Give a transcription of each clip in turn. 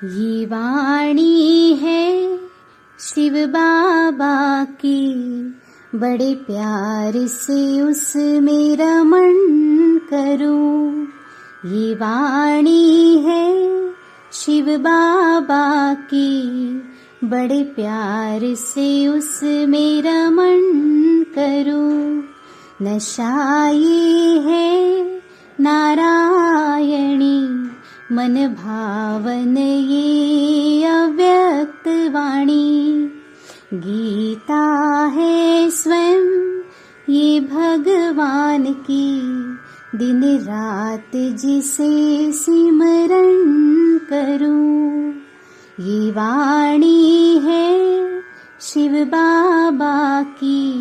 ये वाणी है शिव बाबा की, बड़े प्यार से उसमें रमण करूं। ये वाणी है शिव बाबा की, बड़े प्यार से उसमें रमण करूं। नशा ये है नारायणी, मन भावन ये अव्यक्त वाणी। गीता है स्वयं ये भगवान की, दिन रात जिसे सिमरण करूं। ये वाणी है शिव बाबा की,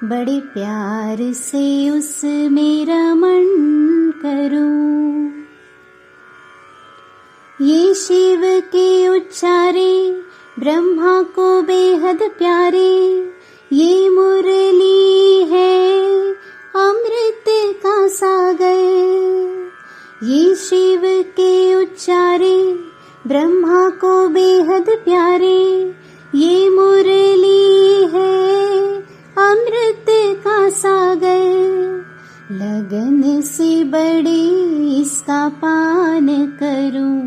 बड़े प्यार से उसमें रमण करूं। ये शिव के उच्चारे ब्रह्मा को बेहद प्यारे, ये मुरली है अमृत का सागर। ये शिव के उच्चारे ब्रह्मा को बेहद प्यारे, ये मुरली है अमृत का सागर। लगन से बड़े इसका पान करूं,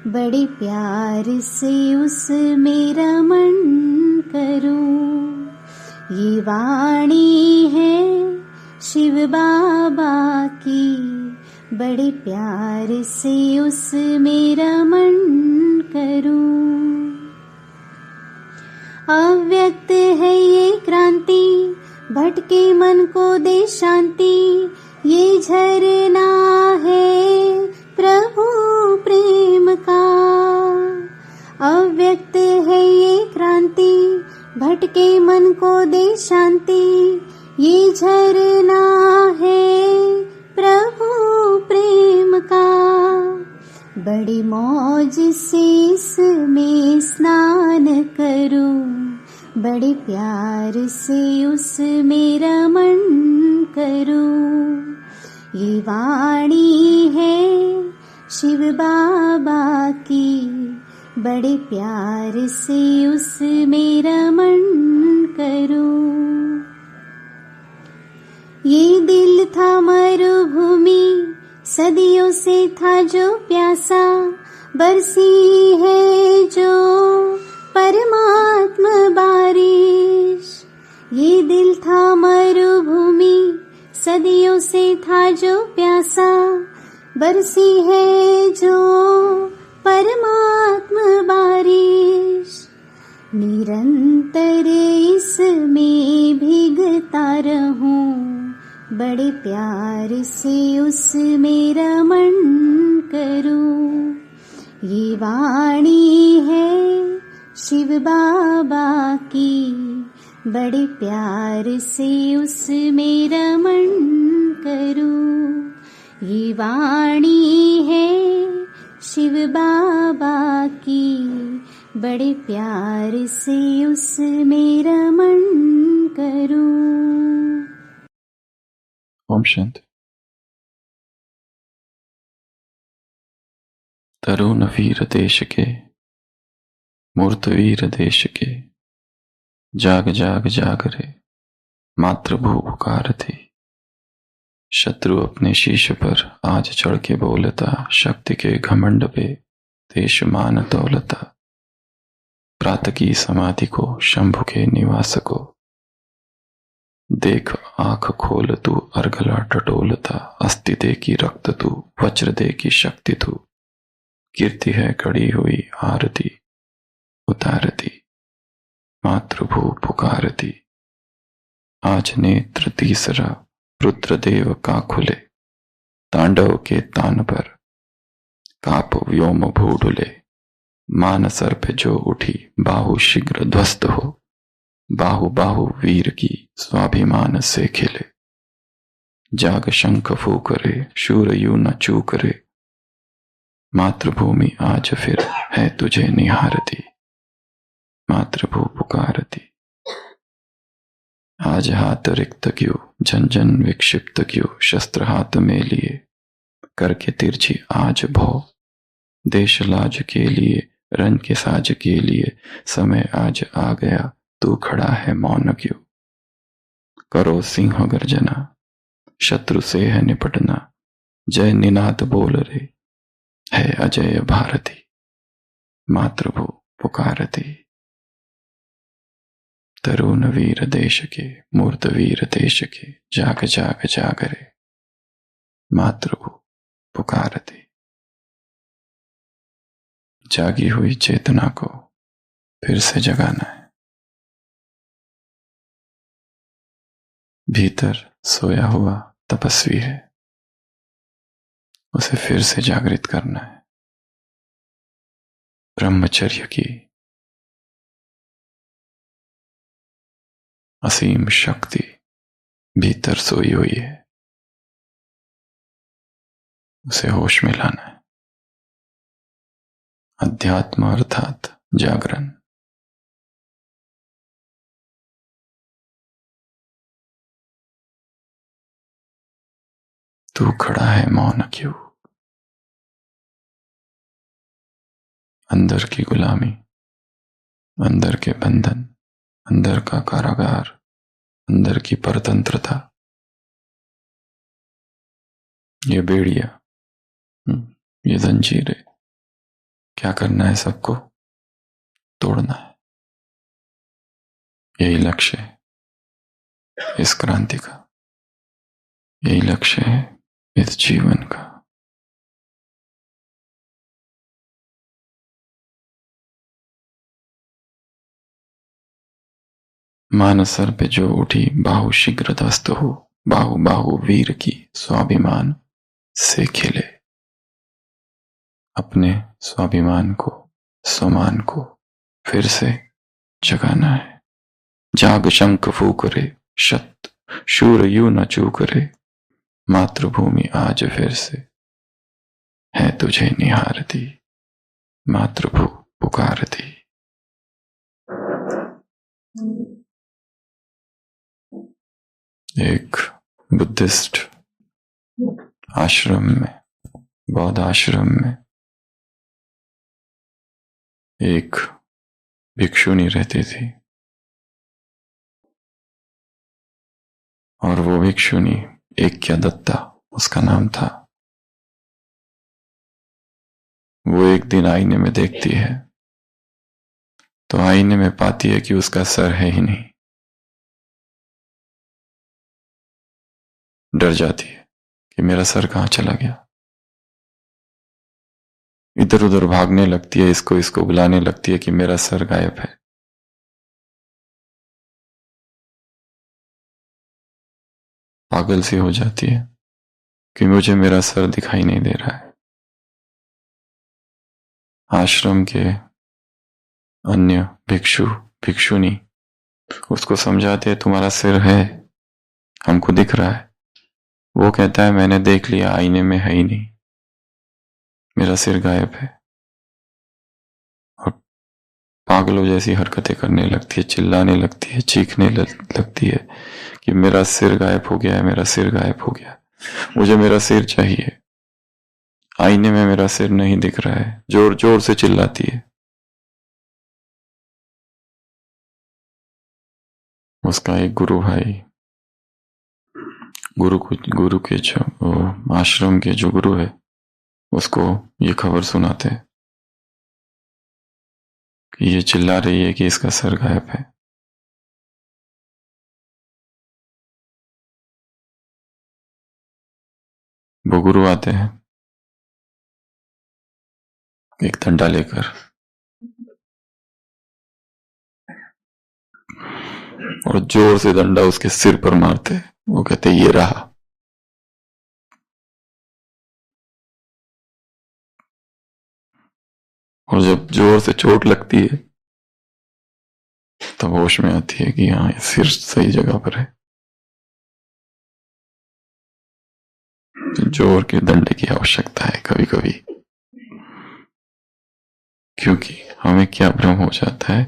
बड़े प्यार से उसमें रमण करूं। ये वाणी है शिव बाबा की, बड़े प्यार से उसमें रमण करूं। अव्यक्त है ये क्रांति, भटके मन को दे शांति। ये झरना है प्रभु प्रेम का। अव्यक्त है ये क्रांति, भटके मन को दे शांति। ये झरना है प्रभु प्रेम का। बड़ी मौज से इसमें स्नान करूं, बड़े प्यार से उसमें रमण करूं। ये वाणी है शिव बाबा की, बड़े प्यार से उसमें रमण करूं। ये दिल था मरुभूमि, सदियों से था जो प्यासा, बरसी है जो परमात्मा बारिश। ये दिल था मरुभूमि, सदियों से था जो प्यासा, बरसी है जो परमात्मा बारिश। निरंतर इसमें भीगता रहूं, बड़े प्यार से उसमें रमण करूं। ये वाणी है शिव बाबा की, बड़े प्यार से उसमें रमण करूं। ये वाणी है शिव बाबा की, बड़े प्यार से उसमें रमण करूं। ओम शांति। तरुण वीर देश के, मूर्त वीर देश के, जाग जाग जाग रे, मातृभू पुकार थी। शत्रु अपने शीश पर आज चढ़ के बोलता, शक्ति के घमंड पे देश मान दौलता। प्रात की समाधि को, शंभु के निवास को, देख आंख खोल तू अर्गला टटोलता। अस्थि दे की रक्त तू, वज्र दे की शक्ति तू। कीर्ति है कड़ी हुई आरती उतारती, मातृभू पुकारती। आज नेत्र तीसरा रुद्रदेव का खुले, तांडव के तान पर काप व्योम भूडुले। मान सर पे जो उठी, बाहु शीघ्र ध्वस्त हो। बाहु बाहु वीर की स्वाभिमान से खिले। जाग शंख फूकरे, शूर यू न चूकरे। मातृभूमि आज फिर है तुझे निहारती, मातृभू पुकारती। आज हाथ रिक्त क्यों, जन जन विक्षिप्त क्यों। शस्त्र हाथ में लिए, करके तिरछी आज भौ। देश लाज के लिए, रंग के साज के लिए समय आज आ गया, तू खड़ा है मौन क्यों। करो सिंह गर्जना, शत्रु से है निपटना, जय निनाद बोल रे, है अजय भारती, मातृभू पुकारती। तरुण वीर देश के, मूर्त वीर देश के, जाग जाग जाग रे, मातृभू पुकारती। जागी हुई चेतना को फिर से जगाना है। भीतर सोया हुआ तपस्वी है, उसे फिर से जागृत करना है। ब्रह्मचर्य की असीम शक्ति भीतर सोई हुई है, उसे होश में लाना है। अध्यात्म अर्थात जागरण। तू खड़ा है मौन क्यों। अंदर की गुलामी, अंदर के बंधन, अंदर का कारागार, अंदर की परतंत्रता, ये बेड़िया, ये जंजीरें, क्या करना है? सबको तोड़ना है। यही लक्ष्य है इस क्रांति का, यही लक्ष्य है इस जीवन का। मानसर पे जो उठी बाहु शीघ्र दस्त हो, बाहु बाहु वीर की स्वाभिमान से खिले। अपने स्वाभिमान को, स्वमान को फिर से जगाना है। जाग शंख फूक रे, शत शूर यू न चूक रे, मातृभूमि आज फिर से है तुझे निहारती, मातृभू पुकारती। एक बुद्धिस्ट आश्रम में, बौद्ध आश्रम में एक भिक्षुनी रहती थी, और वो भिक्षुनी एक्या दत्ता उसका नाम था। वो एक दिन आईने में देखती है तो आईने में पाती है कि उसका सर है ही नहीं। डर जाती है कि मेरा सर कहां चला गया। इधर उधर भागने लगती है, इसको इसको बुलाने लगती है कि मेरा सर गायब है। पागल सी हो जाती है कि मुझे मेरा सर दिखाई नहीं दे रहा है। आश्रम के अन्य भिक्षु भिक्षुनी उसको समझाते हैं, तुम्हारा सिर है, हमको दिख रहा है। वो कहता है मैंने देख लिया, आईने में है ही नहीं, मेरा सिर गायब है। और पागलों जैसी हरकतें करने लगती है, चिल्लाने लगती है, चीखने लगती है कि मेरा सिर गायब हो गया है, मेरा सिर गायब हो गया, मुझे मेरा सिर चाहिए, आईने में मेरा सिर नहीं दिख रहा है। जोर जोर से चिल्लाती है। उसका एक गुरु भाई, गुरु के जो आश्रम के जो गुरु है, उसको ये खबर सुनाते हैं कि ये चिल्ला रही है कि इसका सर गायब है। वो गुरु आते हैं एक डंडा लेकर और जोर से डंडा उसके सिर पर मारते हैं। वो कहते ये रहा। और जब जोर से चोट लगती है तब होश में आती है कि हाँ, सिर सही जगह पर है। जोर के डंडे की आवश्यकता है कभी कभी, क्योंकि हमें क्या भ्रम हो जाता है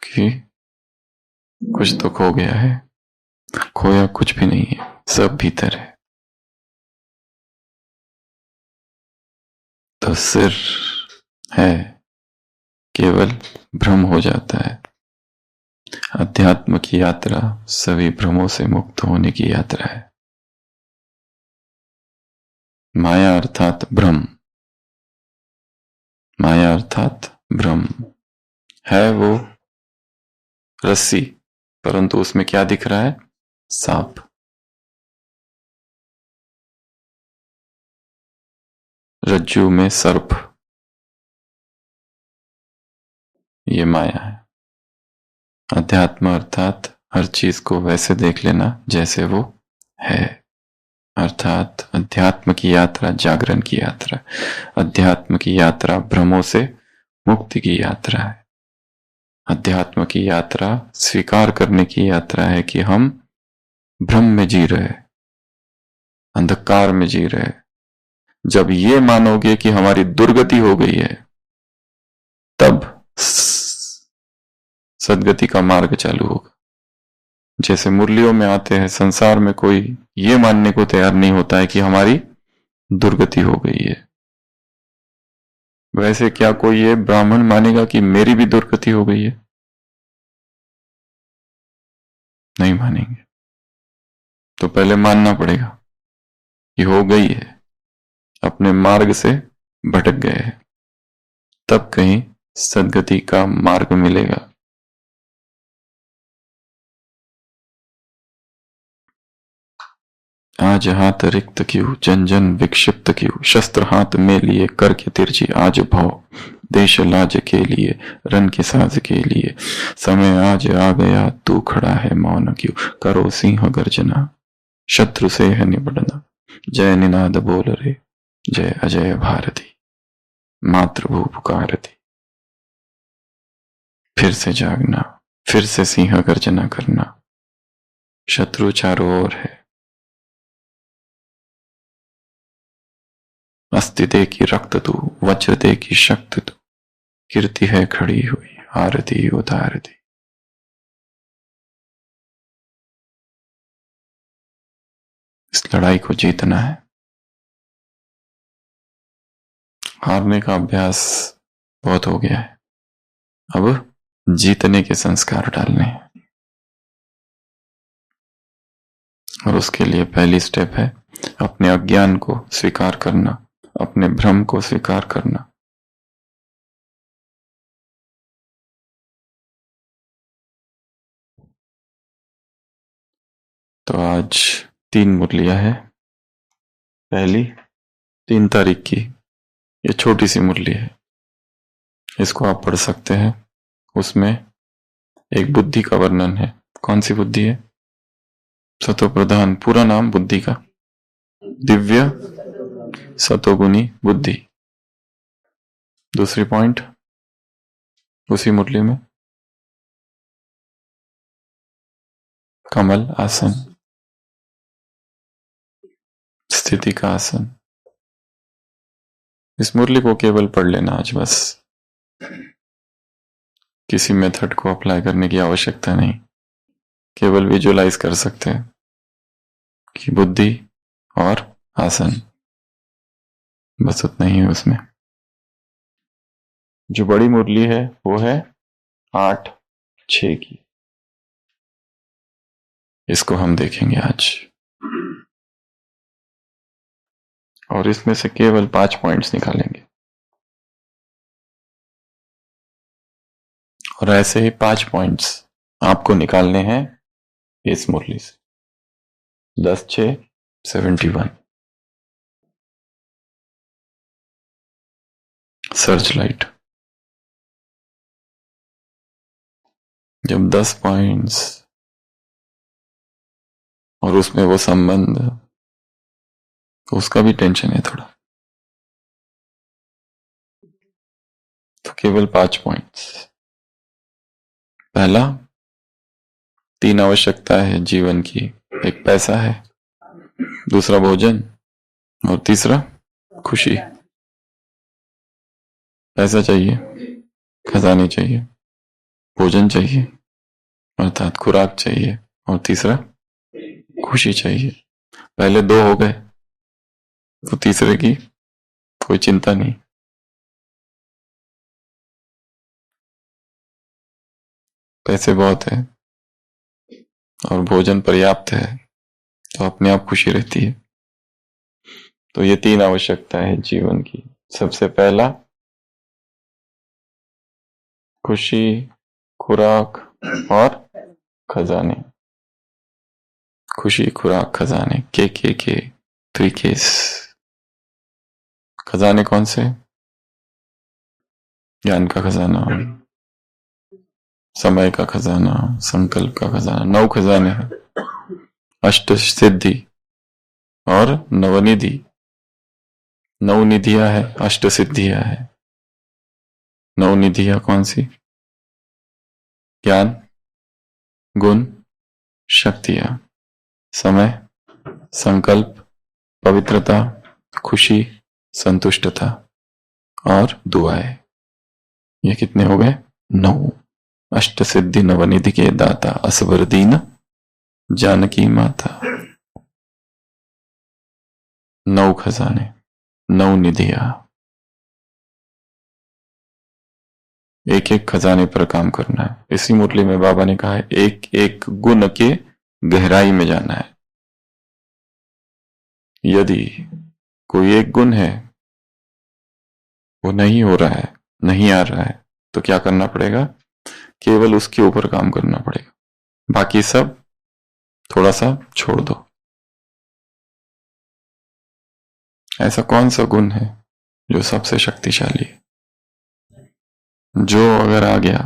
कि कुछ तो खो गया है। खोया कुछ भी नहीं है, सब भीतर है। तो सिर है केवल भ्रम हो जाता है। अध्यात्म की यात्रा सभी भ्रमों से मुक्त होने की यात्रा है। माया अर्थात भ्रम, माया अर्थात भ्रम है वो रस्सी, परंतु उसमें क्या दिख रहा है? सांप। रज्जू में सर्प, ये माया है। अध्यात्म अर्थात हर चीज को वैसे देख लेना जैसे वो है, अर्थात अध्यात्म की यात्रा जागरण की यात्रा, अध्यात्म की यात्रा भ्रमों से मुक्ति की यात्रा है। अध्यात्म की यात्रा स्वीकार करने की यात्रा है कि हम भ्रम में जी रहे, अंधकार में जी रहे। जब ये मानोगे कि हमारी दुर्गति हो गई है, तब सदगति का मार्ग चालू होगा। जैसे मुरलियों में आते हैं, संसार में कोई ये मानने को तैयार नहीं होता है कि हमारी दुर्गति हो गई है। वैसे क्या कोई ये ब्राह्मण मानेगा कि मेरी भी दुर्गति हो गई है? नहीं मानेंगे। तो पहले मानना पड़ेगा कि हो गई है, अपने मार्ग से भटक गए हैं, तब कहीं सदगति का मार्ग मिलेगा। आज हाथ रिक्त क्यों, जन जन विक्षिप्त क्यों, शस्त्र हाथ में लिए करके तिरछी आज भव, देश लाज के लिए रन के साज के लिए, समय आज आ गया तू खड़ा है मौन क्यों, करो सिंह गर्जना शत्रु से है निबड़ना, जय निनाद बोल रे जय अजय भारती, मातृभू पुकारती। फिर से जागना, फिर से सिंह गर्जना करना, शत्रु चारों ओर है। अस्ति दे की रक्त तू, वज्र दे की शक्ति तू, कीर्ति है खड़ी हुई आरती उतारती। इस लड़ाई को जीतना है। हारने का अभ्यास बहुत हो गया है, अब जीतने के संस्कार डालने हैं। और उसके लिए पहली स्टेप है अपने अज्ञान को स्वीकार करना, अपने भ्रम को स्वीकार करना। तो आज 3 मुरलियां हैं। पहली 3 तारीख की, ये छोटी सी मुरली है, इसको आप पढ़ सकते हैं। उसमें एक बुद्धि का वर्णन है। कौन सी बुद्धि है? सतो प्रधान, पूरा नाम बुद्धि का, दिव्य सतोगुणी बुद्धि। दूसरी पॉइंट उसी मुरली में, कमल आसन, स्थिति का आसन। इस मुरली को केवल पढ़ लेना आज बस, किसी मेथड को अप्लाई करने की आवश्यकता नहीं, केवल विजुअलाइज कर सकते हैं कि बुद्धि और आसन, बस उतना ही है उसमें। जो बड़ी मुरली है वो है 8-6 की, इसको हम देखेंगे आज। और इसमें से केवल 5 पॉइंट्स निकालेंगे। और ऐसे ही 5 पॉइंट्स आपको निकालने हैं इस मुरली से। 10-6-71 सर्च लाइट। जब 10 पॉइंट्स और उसमें वो संबंध, तो उसका भी टेंशन है थोड़ा। तो केवल 5 पॉइंट्स। पहला, 3 आवश्यकता है जीवन की। एक पैसा है, दूसरा भोजन, और तीसरा खुशी। पैसा चाहिए, खजाने चाहिए, भोजन चाहिए अर्थात खुराक चाहिए, और तीसरा खुशी चाहिए। पहले 2 हो गए तो तीसरे की कोई चिंता नहीं, पैसे बहुत है और भोजन पर्याप्त है तो अपने आप खुशी रहती है। तो ये 3 आवश्यकता है जीवन की। सबसे पहला खुशी, खुराक और खजाने। खुशी, खुराक, खजाने, के 3 केस। खजाने कौन से? ज्ञान का खजाना, समय का खजाना, संकल्प का खजाना। 9 खजाने हैं, अष्ट सिद्धि और नवनिधि। 9 निधियां है, अष्ट सिद्धियां है। 9 निधियां कौन सी? ज्ञान, गुण, शक्तियां, समय, संकल्प, पवित्रता, खुशी, संतुष्टता और दुआएं। ये कितने हो गए? 9। अष्ट सिद्धि नवनिधि के दाता असवर दीन जानकी माता। 9 खजाने, 9 निधियां। एक एक खजाने पर काम करना है। इसी मुरली में बाबा ने कहा है एक एक गुण के गहराई में जाना है। यदि कोई एक गुण है वो नहीं हो रहा है, नहीं आ रहा है, तो क्या करना पड़ेगा? केवल उसके ऊपर काम करना पड़ेगा, बाकी सब थोड़ा सा छोड़ दो। ऐसा कौन सा गुण है जो सबसे शक्तिशाली है? जो अगर आ गया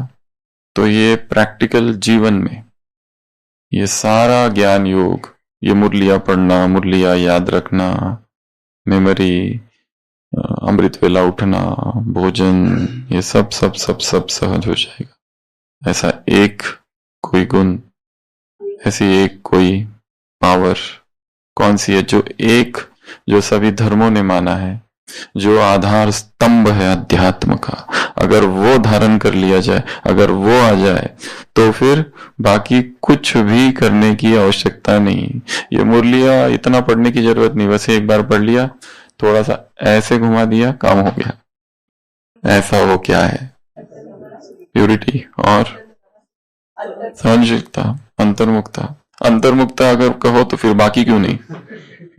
तो ये प्रैक्टिकल जीवन में ये सारा ज्ञान योग, ये मुरलियां पढ़ना, मुरलियां याद रखना, मेमोरी, अमृत वेला उठना, भोजन, ये सब सब सब सब सहज हो जाएगा। ऐसा एक कोई गुण, ऐसी एक कोई पावर कौन सी है जो एक, जो सभी धर्मों ने माना है, जो आधार स्तंभ है अध्यात्म का, अगर वो धारण कर लिया जाए, अगर वो आ जाए तो फिर बाकी कुछ भी करने की आवश्यकता नहीं। ये मुरलियां इतना पढ़ने की जरूरत नहीं, बस एक बार पढ़ लिया, थोड़ा सा ऐसे घुमा दिया, काम हो गया। ऐसा वो क्या है? प्यूरिटी और सहनशीलता, अंतर्मुखता। अंतर्मुखता अगर कहो तो फिर बाकी क्यों नहीं?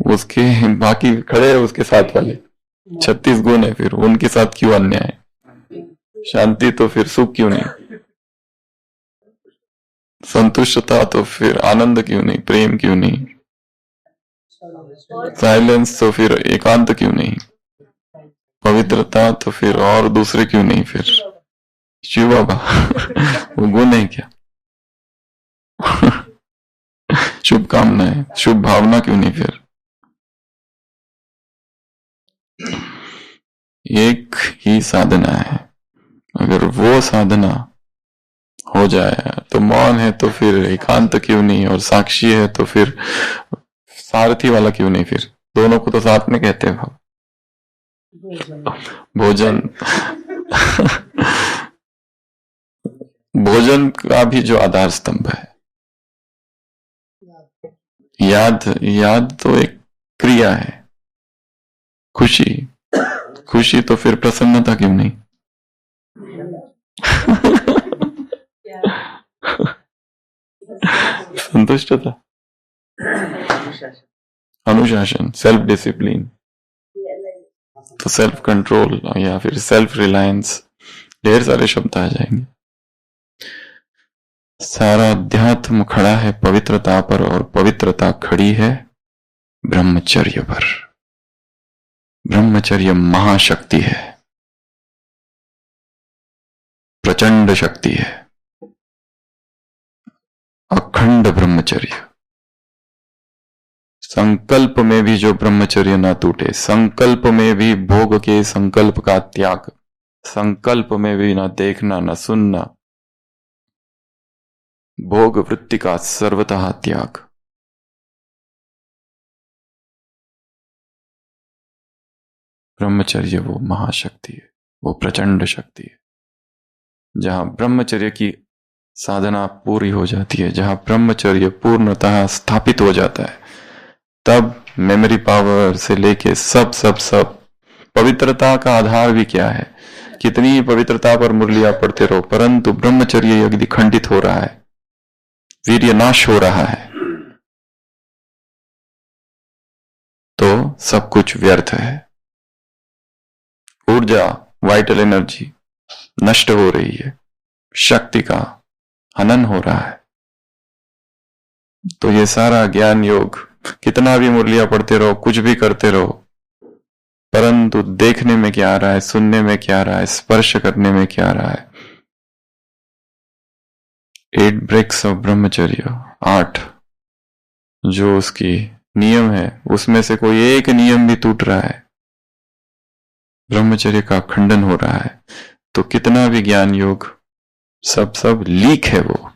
उसके बाकी खड़े हैं उसके साथ वाले 36 गुण है, फिर उनके साथ क्यों अन्याय? शांति तो फिर सुख क्यों नहीं? संतुष्टता तो फिर आनंद क्यों नहीं? प्रेम क्यों नहीं? साइलेंस तो फिर एकांत क्यों नहीं? पवित्रता तो फिर और दूसरे क्यों नहीं? फिर शिव बाबा वो गुण है क्या? शुभ कामना है, शुभ भावना क्यों नहीं? फिर एक ही साधना है, अगर वो साधना हो जाए तो मौन है तो फिर एकांत क्यों नहीं? और साक्षी है तो फिर सारथी वाला क्यों नहीं? फिर दोनों को तो साथ में कहते हैं भाव। भोजन भोजन का भी जो आधार स्तंभ है, याद तो एक क्रिया है। खुशी तो फिर प्रसन्नता क्यों नहीं? संतुष्टता, अनुशासन, सेल्फ डिसिप्लिन, तो सेल्फ कंट्रोल या फिर सेल्फ रिलायंस, ढेर सारे शब्द आ जाएंगे। सारा अध्यात्म खड़ा है पवित्रता पर, और पवित्रता खड़ी है ब्रह्मचर्य पर। ब्रह्मचर्य महाशक्ति है, प्रचंड शक्ति है, अखंड ब्रह्मचर्य। संकल्प में भी जो ब्रह्मचर्य ना टूटे, संकल्प में भी भोग के संकल्प का त्याग, संकल्प में भी ना देखना ना सुनना, भोग वृत्ति का सर्वतः त्याग। ब्रह्मचर्य वो महाशक्ति है, वो प्रचंड शक्ति है। जहां ब्रह्मचर्य की साधना पूरी हो जाती है, जहां ब्रह्मचर्य पूर्णतः स्थापित हो जाता है, तब मेमोरी पावर से लेके सब पवित्रता का आधार भी क्या है? कितनी ही पवित्रता पर मुरलियां पढ़ते रहो, परंतु ब्रह्मचर्य यदि खंडित हो रहा है, वीर्य नाश हो रहा है, तो सब कुछ व्यर्थ है। ऊर्जा, वाइटल एनर्जी नष्ट हो रही है, शक्ति का हनन हो रहा है। तो ये सारा ज्ञान योग, कितना भी मुरलियां पढ़ते रहो, कुछ भी करते रहो, परंतु देखने में क्या आ रहा है, सुनने में क्या आ रहा है, स्पर्श करने में क्या आ रहा है? 8 ब्रेक्स ऑफ ब्रह्मचर्य, 8 जो उसकी नियम है, उसमें से कोई एक नियम भी टूट रहा है, ब्रह्मचर्य का खंडन हो रहा है। तो कितना भी ज्ञान योग सब लीक है, वो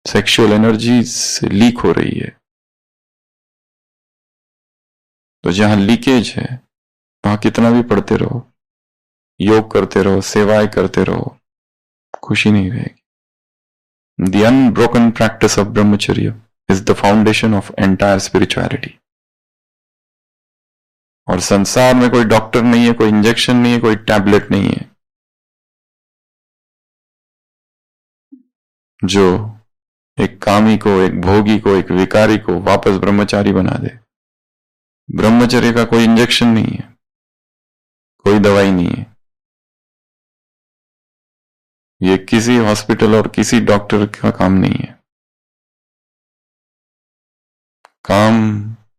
सेक्सुअल एनर्जी से लीक हो रही है। तो जहां लीकेज है वहां कितना भी पढ़ते रहो, योग करते रहो, सेवाएं करते रहो, खुशी नहीं रहेगी। द अनब्रोकन प्रैक्टिस ऑफ ब्रह्मचर्य is the foundation of entire spirituality. और संसार में कोई डॉक्टर नहीं है, कोई इंजेक्शन नहीं है, कोई टैबलेट नहीं है जो एक कामी को, एक भोगी को, एक विकारी को वापस ब्रह्मचारी बना दे। ब्रह्मचर्य का कोई इंजेक्शन नहीं है, कोई दवाई नहीं है। ये किसी हॉस्पिटल और किसी डॉक्टर का काम नहीं है। काम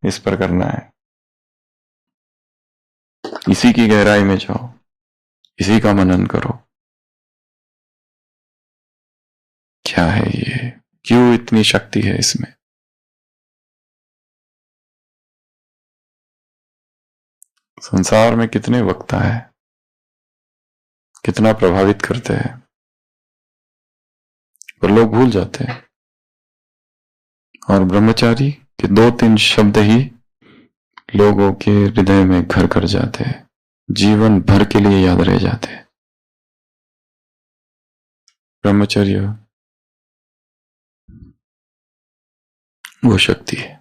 इस पर करना है, इसी की गहराई में जाओ, इसी का मनन करो। क्या है ये? क्यों इतनी शक्ति है इसमें? संसार में कितने वक्ता है, कितना प्रभावित करते हैं, पर लोग भूल जाते हैं। और ब्रह्मचारी के 2-3 शब्द ही लोगों के हृदय में घर कर जाते हैं, जीवन भर के लिए याद रह जाते हैं। ब्रह्मचर्य वो शक्ति है,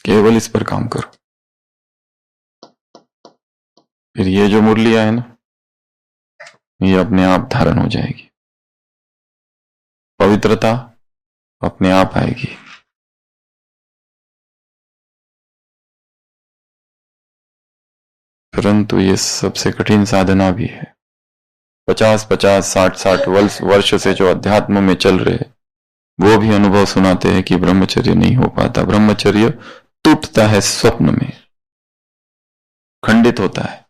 केवल इस पर काम करो। फिर ये जो मुरलियां है ना, ये अपने आप धारण हो जाएगी, पवित्रता अपने आप आएगी। परंतु ये सबसे कठिन साधना भी है। 50-50, 60-60 वर्ष से जो अध्यात्म में चल रहे, वो भी अनुभव सुनाते हैं कि ब्रह्मचर्य नहीं हो पाता। ब्रह्मचर्य टूटता है स्वप्न में, खंडित होता है।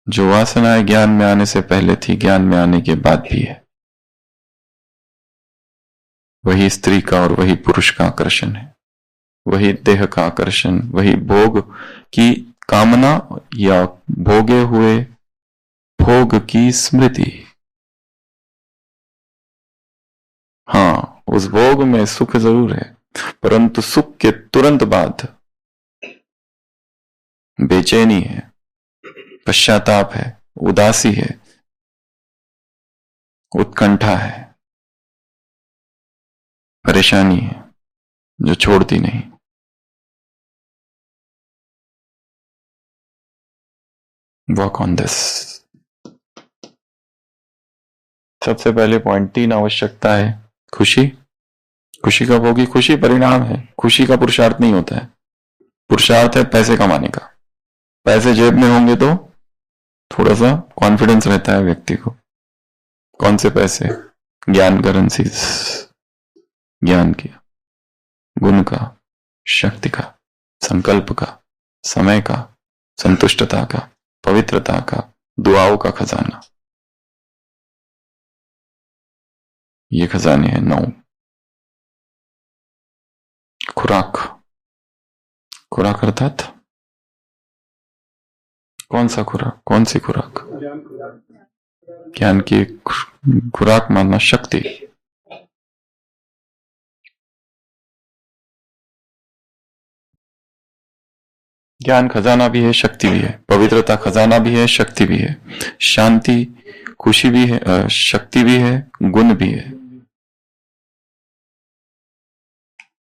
जो वासनाएं ज्ञान में आने से पहले थी, ज्ञान में आने के बाद भी है। वही स्त्री का और वही पुरुष का आकर्षण है, वही देह का आकर्षण, वही भोग की कामना या भोगे हुए भोग की स्मृति। हाँ, उस भोग में सुख जरूर है, परंतु सुख के तुरंत बाद बेचैनी है, पश्चाताप है, उदासी है, उत्कंठा है, परेशानी है जो छोड़ती नहीं। Work on this. सबसे पहले पॉइंट 3 आवश्यकता है खुशी। खुशी कब होगी? खुशी परिणाम है, खुशी का पुरुषार्थ नहीं होता है। पुरुषार्थ है पैसे कमाने का। पैसे जेब में होंगे तो थोड़ा सा कॉन्फिडेंस रहता है व्यक्ति को। कौन से पैसे? ज्ञान करेंसी, ज्ञान की, गुण का, शक्ति का, संकल्प का, समय का, संतुष्टता का, पवित्रता का, दुआओं का खजाना। ये खजाने हैं 9। खुराक। खुराक अर्थात कौन सा खुराक? कौन सी खुराक? ज्ञान की खुराक मानना शक्ति। ज्ञान खजाना भी है, शक्ति भी है। पवित्रता खजाना भी है, शक्ति भी है। शांति, खुशी भी है, शक्ति भी है, गुण भी है।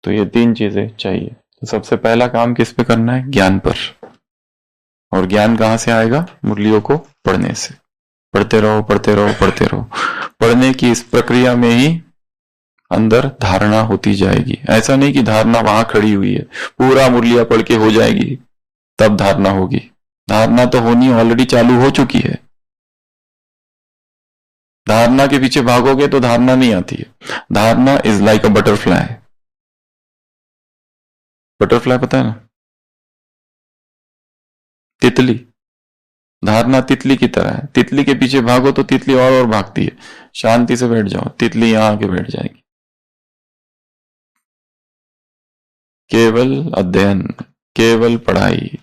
तो ये 3 चीजें चाहिए। तो सबसे पहला काम किस पे करना है? ज्ञान पर। और ज्ञान कहां से आएगा? मुरलियों को पढ़ने से। पढ़ते रहो पढ़ते रहो पढ़ते रहो। पढ़ने की इस प्रक्रिया में ही अंदर धारणा होती जाएगी। ऐसा नहीं कि धारणा वहां खड़ी हुई है, पूरा मुरलिया पढ़ के हो जाएगी तब धारणा होगी। धारणा तो होनी ऑलरेडी चालू हो चुकी है। धारणा के पीछे भागोगे तो धारणा नहीं आती है। धारणा is like a butterfly. Butterfly पता है ना? तितली। धारणा तितली की तरह है। तितली के पीछे भागो तो तितली और भागती है। शांति से बैठ जाओ, तितली यहां आके बैठ जाएगी। केवल अध्ययन, केवल पढ़ाई,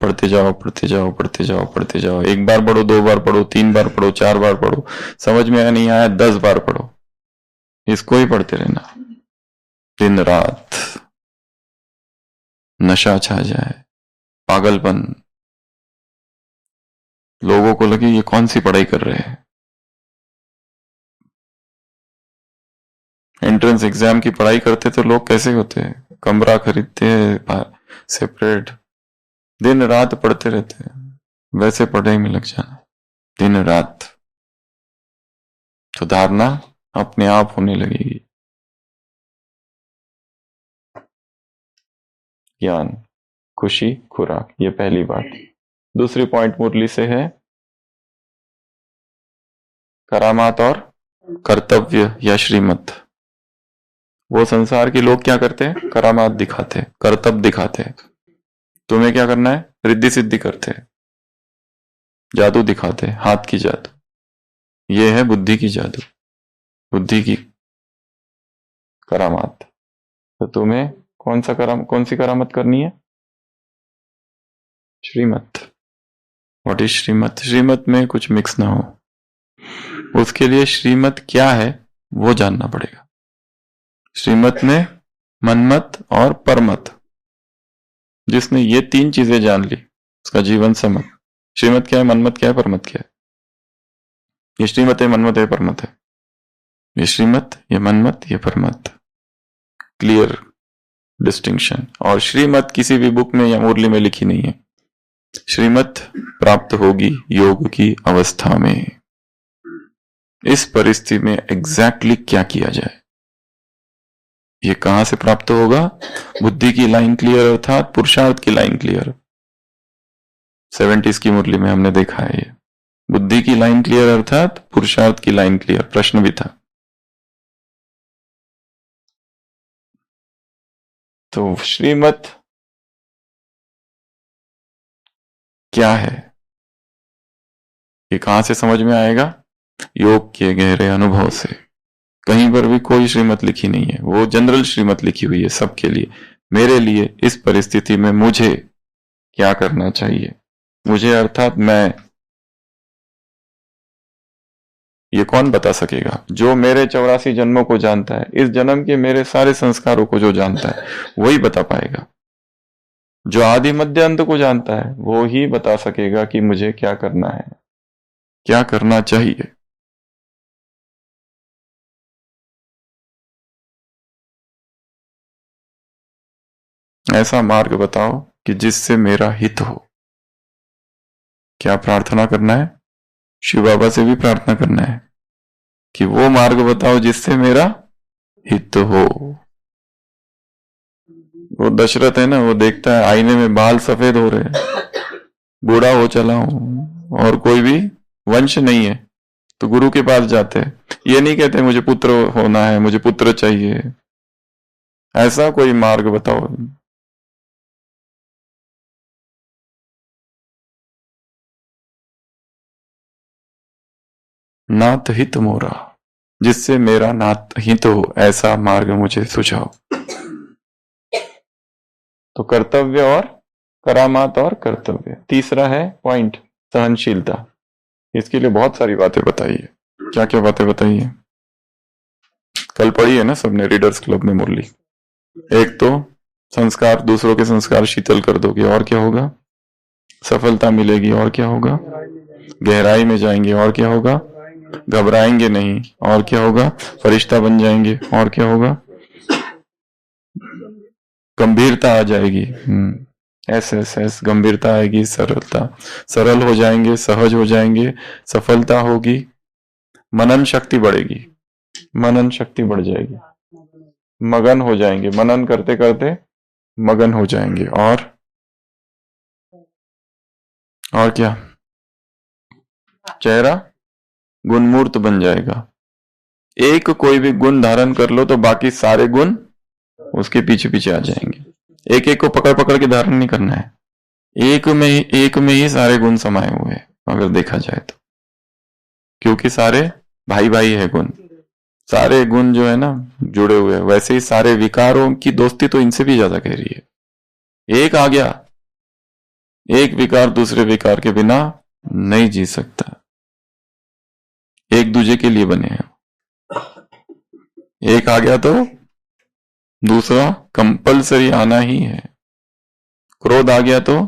पढ़ते जाओ पढ़ते जाओ पढ़ते जाओ पढ़ते जाओ। 1 बार पढ़ो, 2 बार पढ़ो, 3 बार पढ़ो, 4 बार पढ़ो, समझ में नहीं आया 10 बार पढ़ो। इसको ही पढ़ते रहना दिन रात। नशा छा जाए, पागलपन, लोगों को लगे ये कौन सी पढ़ाई कर रहे हैं। एंट्रेंस एग्जाम की पढ़ाई करते तो लोग कैसे होते हैं? कमरा खरीदते हैं सेपरेट, दिन रात पढ़ते रहते हैं। वैसे पढ़ाई में लग जाना दिन रात, तो धारणा अपने आप होने लगेगी। ज्ञान, खुशी, खुराक, ये पहली बात। दूसरी पॉइंट मुरली से है करामात और कर्तव्य या श्रीमत। वो संसार के लोग क्या करते हैं? करामात दिखाते हैं, कर्तव्य दिखाते हैं। तुम्हें क्या करना है? रिद्धि सिद्धि करते हैं, जादू दिखाते हैं, हाथ की जादू। ये है बुद्धि की जादू, बुद्धि की करामात। तो तुम्हें कौन सी करामत करनी है? श्रीमत। व्हाट इज श्रीमत? श्रीमत में कुछ मिक्स ना हो। उसके लिए श्रीमत क्या है वो जानना पड़ेगा। श्रीमत में मनमत और परमत, जिसने ये 3 चीजें जान ली उसका जीवन समझ। श्रीमत क्या है, मनमत क्या है, परमत क्या है? ये श्रीमत है, मनमत है, परमत है। ये श्रीमत, ये मनमत, ये परमत। Clear distinction. और श्रीमत किसी भी बुक में या मुरली में लिखी नहीं है। श्रीमत प्राप्त होगी योग की अवस्था में। इस परिस्थिति में एग्जैक्टली क्या किया जाए, ये कहां से प्राप्त होगा? बुद्धि की लाइन क्लियर अर्थात पुरुषार्थ की लाइन क्लियर। 70s की मुरली में हमने देखा है ये। बुद्धि की लाइन क्लियर अर्थात पुरुषार्थ की लाइन क्लियर। प्रश्न भी था। तो श्रीमत क्या है, ये कहां से समझ में आएगा? योग के गहरे अनुभव से। कहीं पर भी कोई श्रीमत लिखी नहीं है, वो जनरल श्रीमत लिखी हुई है सबके लिए। मेरे लिए इस परिस्थिति में मुझे क्या करना चाहिए, मुझे अर्थात मैं, ये कौन बता सकेगा? जो मेरे 84 जन्मों को जानता है, इस जन्म के मेरे सारे संस्कारों को जो जानता है वही बता पाएगा। जो आदि मध्य अंत को जानता है वो ही बता सकेगा कि मुझे क्या करना है, क्या करना चाहिए। ऐसा मार्ग बताओ कि जिससे मेरा हित हो। क्या प्रार्थना करना है? शिव बाबा से भी प्रार्थना करना है कि वो मार्ग बताओ जिससे मेरा हित हो। वो दशरथ है ना, वो देखता है आईने में बाल सफेद हो रहे हैं, बूढ़ा हो चला हूं और कोई भी वंश नहीं है, तो गुरु के पास जाते हैं। ये नहीं कहते मुझे पुत्र होना है, मुझे पुत्र चाहिए। ऐसा कोई मार्ग बताओ। नाथ हित मोरा, जिससे मेरा नाथ हित हो, ऐसा मार्ग मुझे सुझाओ। तो कर्तव्य और करामात और कर्तव्य। तीसरा है पॉइंट सहनशीलता। इसके लिए बहुत सारी बातें बताई है। क्या क्या बातें बताई है? कल पढ़ी है ना सबने रीडर्स क्लब में मुरली। एक तो संस्कार, दूसरों के संस्कार शीतल कर दोगे और क्या होगा? सफलता मिलेगी और क्या होगा? गहराई में जाएंगे और क्या होगा? घबराएंगे नहीं और क्या होगा? फरिश्ता बन जाएंगे और क्या होगा? गंभीरता आ जाएगी। एस एस एस, गंभीरता आएगी, सरलता, सरल हो जाएंगे, सहज हो जाएंगे, सफलता होगी, मनन शक्ति बढ़ेगी, मनन शक्ति बढ़ जाएगी, मगन हो जाएंगे, मनन करते करते मगन हो जाएंगे। और क्या, चेहरा गुणमूर्त बन जाएगा। एक कोई भी गुण धारण कर लो तो बाकी सारे गुण उसके पीछे पीछे आ जाएंगे। एक एक को पकड़ पकड़ के धारण नहीं करना है, एक में ही सारे गुण समाये हुए हैं अगर देखा जाए तो, क्योंकि सारे भाई भाई है गुण, सारे गुण जो है ना जुड़े हुए हैं। वैसे ही सारे विकारों की दोस्ती तो इनसे भी ज्यादा गहरी है। एक आ गया, एक विकार दूसरे विकार के बिना नहीं जी सकता, एक दूजे के लिए बने हैं। एक आ गया तो दूसरा कंपलसरी आना ही है। क्रोध आ गया तो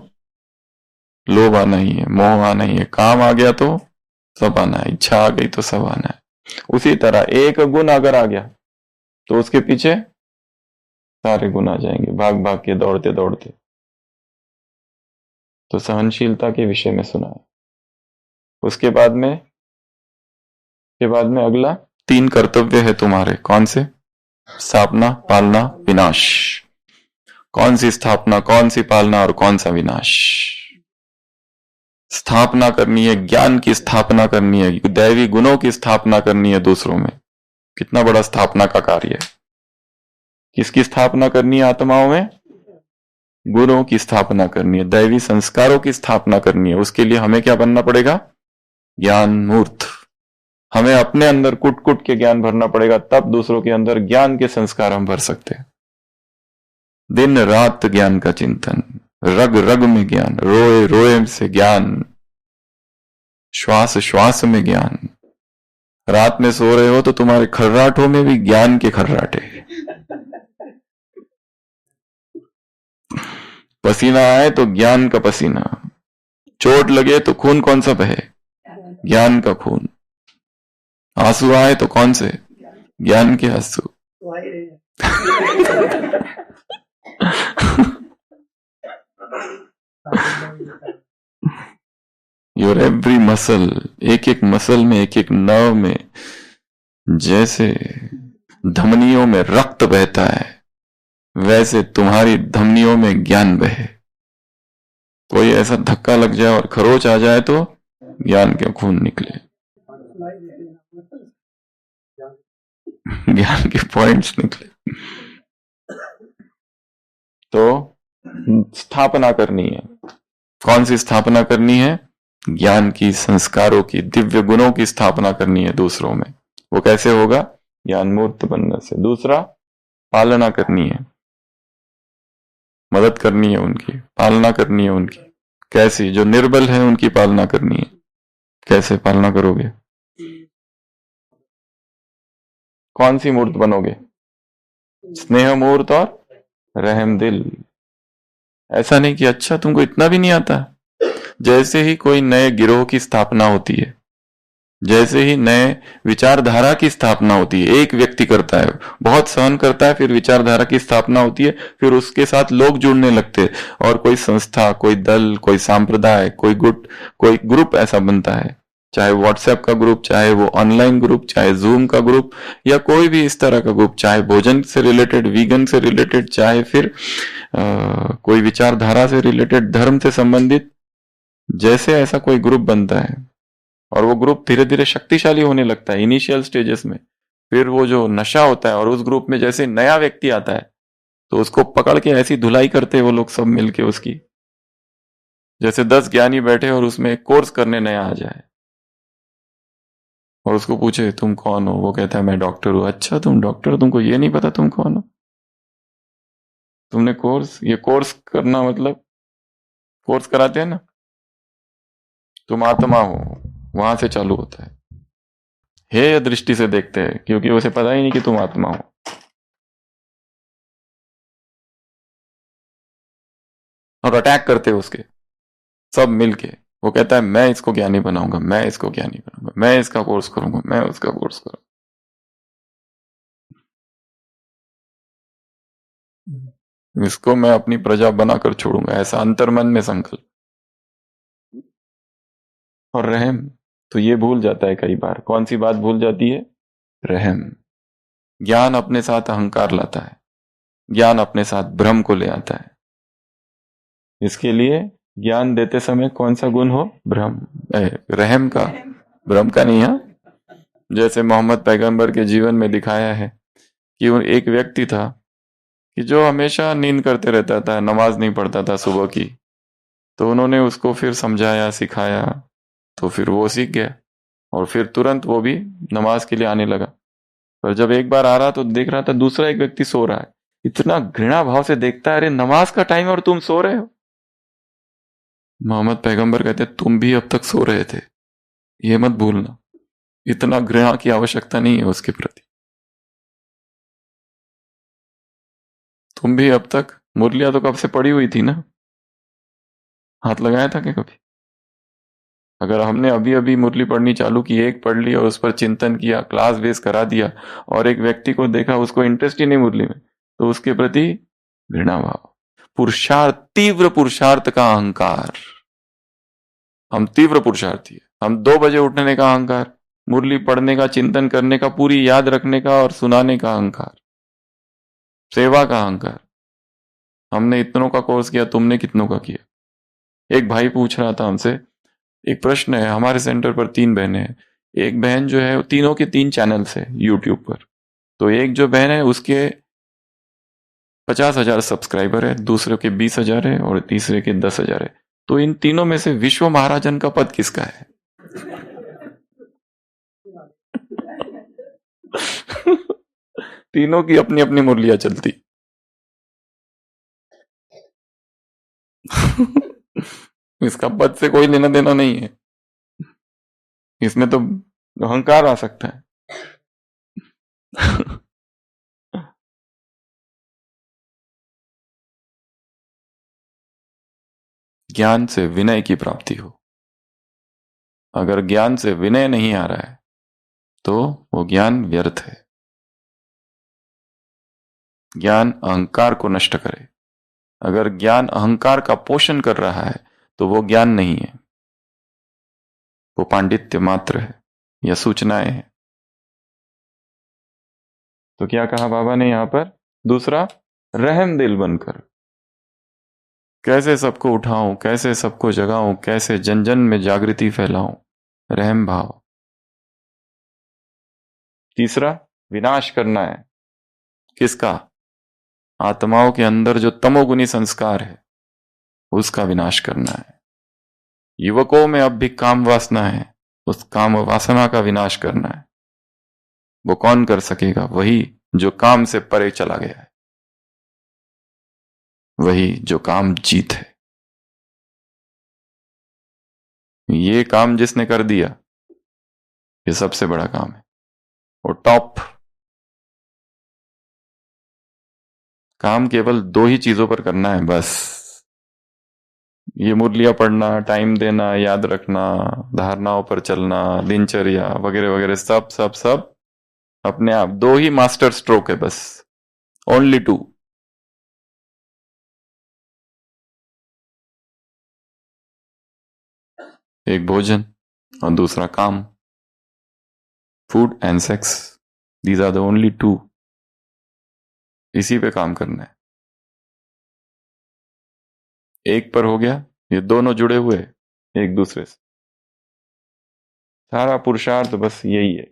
लोभ आना ही है, मोह आना ही है, काम आ गया तो सब आना है, इच्छा आ गई तो सब आना है। उसी तरह एक गुण अगर आ गया तो उसके पीछे सारे गुण आ जाएंगे, भाग भाग के, दौड़ते दौड़ते। तो सहनशीलता के विषय में सुना है। उसके बाद में अगला 3 कर्तव्य है तुम्हारे। कौन से? स्थापना, पालना, विनाश। कौन सी स्थापना, कौन सी पालना और कौन सा विनाश? स्थापना करनी है, ज्ञान की स्थापना करनी है, दैवी गुणों की स्थापना करनी है दूसरों में। कितना बड़ा स्थापना का कार्य है। किसकी स्थापना करनी है? आत्माओं में गुणों की स्थापना करनी है, दैवी संस्कारों की स्थापना करनी है। उसके लिए हमें क्या बनना पड़ेगा? ज्ञान मूर्त। हमें अपने अंदर कुट कुट के ज्ञान भरना पड़ेगा, तब दूसरों के अंदर ज्ञान के संस्कार हम भर सकते हैं। दिन रात ज्ञान का चिंतन, रग रग में ज्ञान, रोए रोए से ज्ञान, श्वास श्वास में ज्ञान। रात में सो रहे हो तो तुम्हारे खर्राटों में भी ज्ञान के खर्राटे। पसीना आए तो ज्ञान का पसीना, चोट लगे तो खून कौन सा बहे? ज्ञान का खून। आंसू आए तो कौन से? ज्ञान के आंसू। योर एवरी मसल, एक एक मसल में, एक एक नर्व में जैसे धमनियों में रक्त बहता है, वैसे तुम्हारी धमनियों में ज्ञान बहे। कोई ऐसा धक्का लग जाए और खरोच आ जाए तो ज्ञान के खून निकले, ज्ञान के पॉइंट्स निकले। तो स्थापना करनी है। कौन सी स्थापना करनी है? ज्ञान की, संस्कारों की, दिव्य गुणों की स्थापना करनी है दूसरों में। वो कैसे होगा? ज्ञान मूर्त बनने से। दूसरा, पालना करनी है, मदद करनी है उनकी, पालना करनी है उनकी। कैसी? जो निर्बल है उनकी पालना करनी है। कैसे पालना करोगे? कौन सी मूर्त बनोगे? स्नेह मूर्त और रहम दिल। ऐसा नहीं कि अच्छा तुमको इतना भी नहीं आता। जैसे ही कोई नए गिरोह की स्थापना होती है, जैसे ही नए विचारधारा की स्थापना होती है, एक व्यक्ति करता है, बहुत सहन करता है, फिर विचारधारा की स्थापना होती है, फिर उसके साथ लोग जुड़ने लगते हैं और कोई संस्था, कोई दल, कोई सांप्रदाय, कोई गुट, कोई ग्रुप ऐसा बनता है। चाहे व्हाट्सएप का ग्रुप, चाहे वो ऑनलाइन ग्रुप, चाहे जूम का ग्रुप, या कोई भी इस तरह का ग्रुप, चाहे भोजन से रिलेटेड, वीगन से रिलेटेड, चाहे फिर कोई विचारधारा से रिलेटेड, धर्म से संबंधित, जैसे ऐसा कोई ग्रुप बनता है और वो ग्रुप धीरे धीरे शक्तिशाली होने लगता है इनिशियल स्टेजेस में। फिर वो जो नशा होता है, और उस ग्रुप में जैसे नया व्यक्ति आता है तो उसको पकड़ के ऐसी धुलाई करते हैं वो लोग सब मिलके उसकी। जैसे 10 ज्ञानी बैठे और उसमें एक कोर्स करने नया आ जाए और उसको पूछे तुम कौन हो? वो कहता है मैं डॉक्टर हूं। अच्छा तुम डॉक्टर हो, तुमको ये नहीं पता तुम कौन हो? तुमने ये कोर्स करना मतलब, कोर्स कराते हैं ना, तुम आत्मा हो, वहां से चालू होता है। हे दृष्टि से देखते हैं, क्योंकि उसे पता ही नहीं कि तुम आत्मा हो। और अटैक करते हो उसके सब मिलके। वो कहता है मैं इसको ज्ञानी बनाऊंगा, मैं इसको ज्ञानी बनाऊंगा, मैं इसका कोर्स करूंगा, मैं उसका कोर्स करूंगा। इसको मैं अपनी प्रजा बनाकर छोड़ूंगा, ऐसा अंतर्मन में संकल्प। और रहम तो ये भूल जाता है कई बार। कौन सी बात भूल जाती है? रहम। ज्ञान अपने साथ अहंकार लाता है, ज्ञान अपने साथ भ्रम को ले आता है। इसके लिए ज्ञान देते समय कौन सा गुण हो? रहम का, भ्रम का नहीं। हाँ, जैसे मोहम्मद पैगंबर के जीवन में दिखाया है कि वो एक व्यक्ति था कि जो हमेशा नींद करते रहता था, नमाज नहीं पढ़ता था सुबह की। तो उन्होंने उसको फिर समझाया, सिखाया, तो फिर वो सीख गया और फिर तुरंत वो भी नमाज के लिए आने लगा। पर जब एक बार आ रहा तो देख रहा था दूसरा एक व्यक्ति सो रहा है, इतना घृणा भाव से देखता है, अरे नमाज का टाइम है और तुम सो रहे हो। मोहम्मद पैगंबर कहते तुम भी अब तक सो रहे थे, ये मत भूलना। इतना घृणा की आवश्यकता नहीं है उसके प्रति। तुम भी अब तक, मुरलिया तो कब से पड़ी हुई थी ना, हाथ लगाया था क्या कभी? अगर हमने अभी अभी मुरली पढ़नी चालू की, एक पढ़ ली और उस पर चिंतन किया, क्लास बेस करा दिया, और एक व्यक्ति को देखा उसको इंटरेस्ट ही नहीं मुरली में, तो उसके प्रति घृणा भाव, पुरुषार्थ, तीव्र पुरुषार्थ का अहंकार। हम तीव्र पुरुषार्थी है। हम 2 बजे उठने का अहंकार, मुरली पढ़ने का, चिंतन करने का, पूरी याद रखने का और सुनाने का अहंकार, सेवा का अहंकार। हमने इतनों का कोर्स किया, तुमने कितनों का किया? एक भाई पूछ रहा था हमसे, एक प्रश्न है, हमारे सेंटर पर 3 बहनें हैं। एक बहन जो है, तीनों के 3 चैनल्स है यूट्यूब पर। तो एक जो बहन है उसके 50,000 सब्सक्राइबर है, दूसरे के 20,000 है और तीसरे के 10,000 है। तो इन तीनों में से विश्व महाराजन का पद किसका है? तीनों की अपनी अपनी मुरलियां चलती। इसका पद से कोई लेना देना नहीं है, इसमें तो अहंकार आ सकता है। ज्ञान से विनय की प्राप्ति हो। अगर ज्ञान से विनय नहीं आ रहा है तो वो ज्ञान व्यर्थ है। ज्ञान अहंकार को नष्ट करे। अगर ज्ञान अहंकार का पोषण कर रहा है तो वो ज्ञान नहीं है, वो पांडित्य मात्र है या सूचनाएं हैं। तो क्या कहा बाबा ने यहां पर? दूसरा, रहम दिल बनकर। कैसे सबको उठाऊं, कैसे सबको जगाऊं, कैसे जन जन में जागृति फैलाऊं, रहम भाव। तीसरा, विनाश करना है। किसका? आत्माओं के अंदर जो तमोगुनी संस्कार है उसका विनाश करना है। युवकों में अब भी काम वासना है, उस काम वासना का विनाश करना है। वो कौन कर सकेगा? वही जो काम से परे चला गया है, वही जो काम जीत है। ये काम जिसने कर दिया, ये सबसे बड़ा काम है। और टॉप काम केवल 2 ही चीजों पर करना है बस। ये मुरलियां पढ़ना, टाइम देना, याद रखना, धारणाओं पर चलना, दिनचर्या वगैरह वगैरह, सब सब सब अपने आप 2 ही मास्टर स्ट्रोक है बस। ओनली 2। एक भोजन और दूसरा काम। Food and sex, these are the only 2। इसी पे काम करना है। एक पर हो गया, ये दोनों जुड़े हुए एक दूसरे से। सारा पुरुषार्थ बस यही है।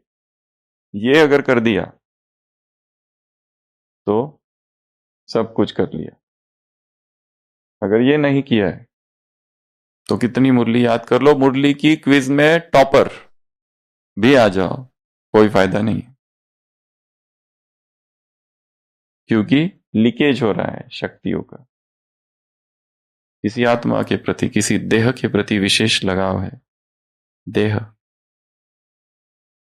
ये अगर कर दिया तो सब कुछ कर लिया। अगर ये नहीं किया है तो कितनी मुरली याद कर लो, मुरली की क्विज में टॉपर भी आ जाओ, कोई फायदा नहीं, क्योंकि लीकेज हो रहा है शक्तियों का। किसी आत्मा के प्रति, किसी देह के प्रति विशेष लगाव है। देह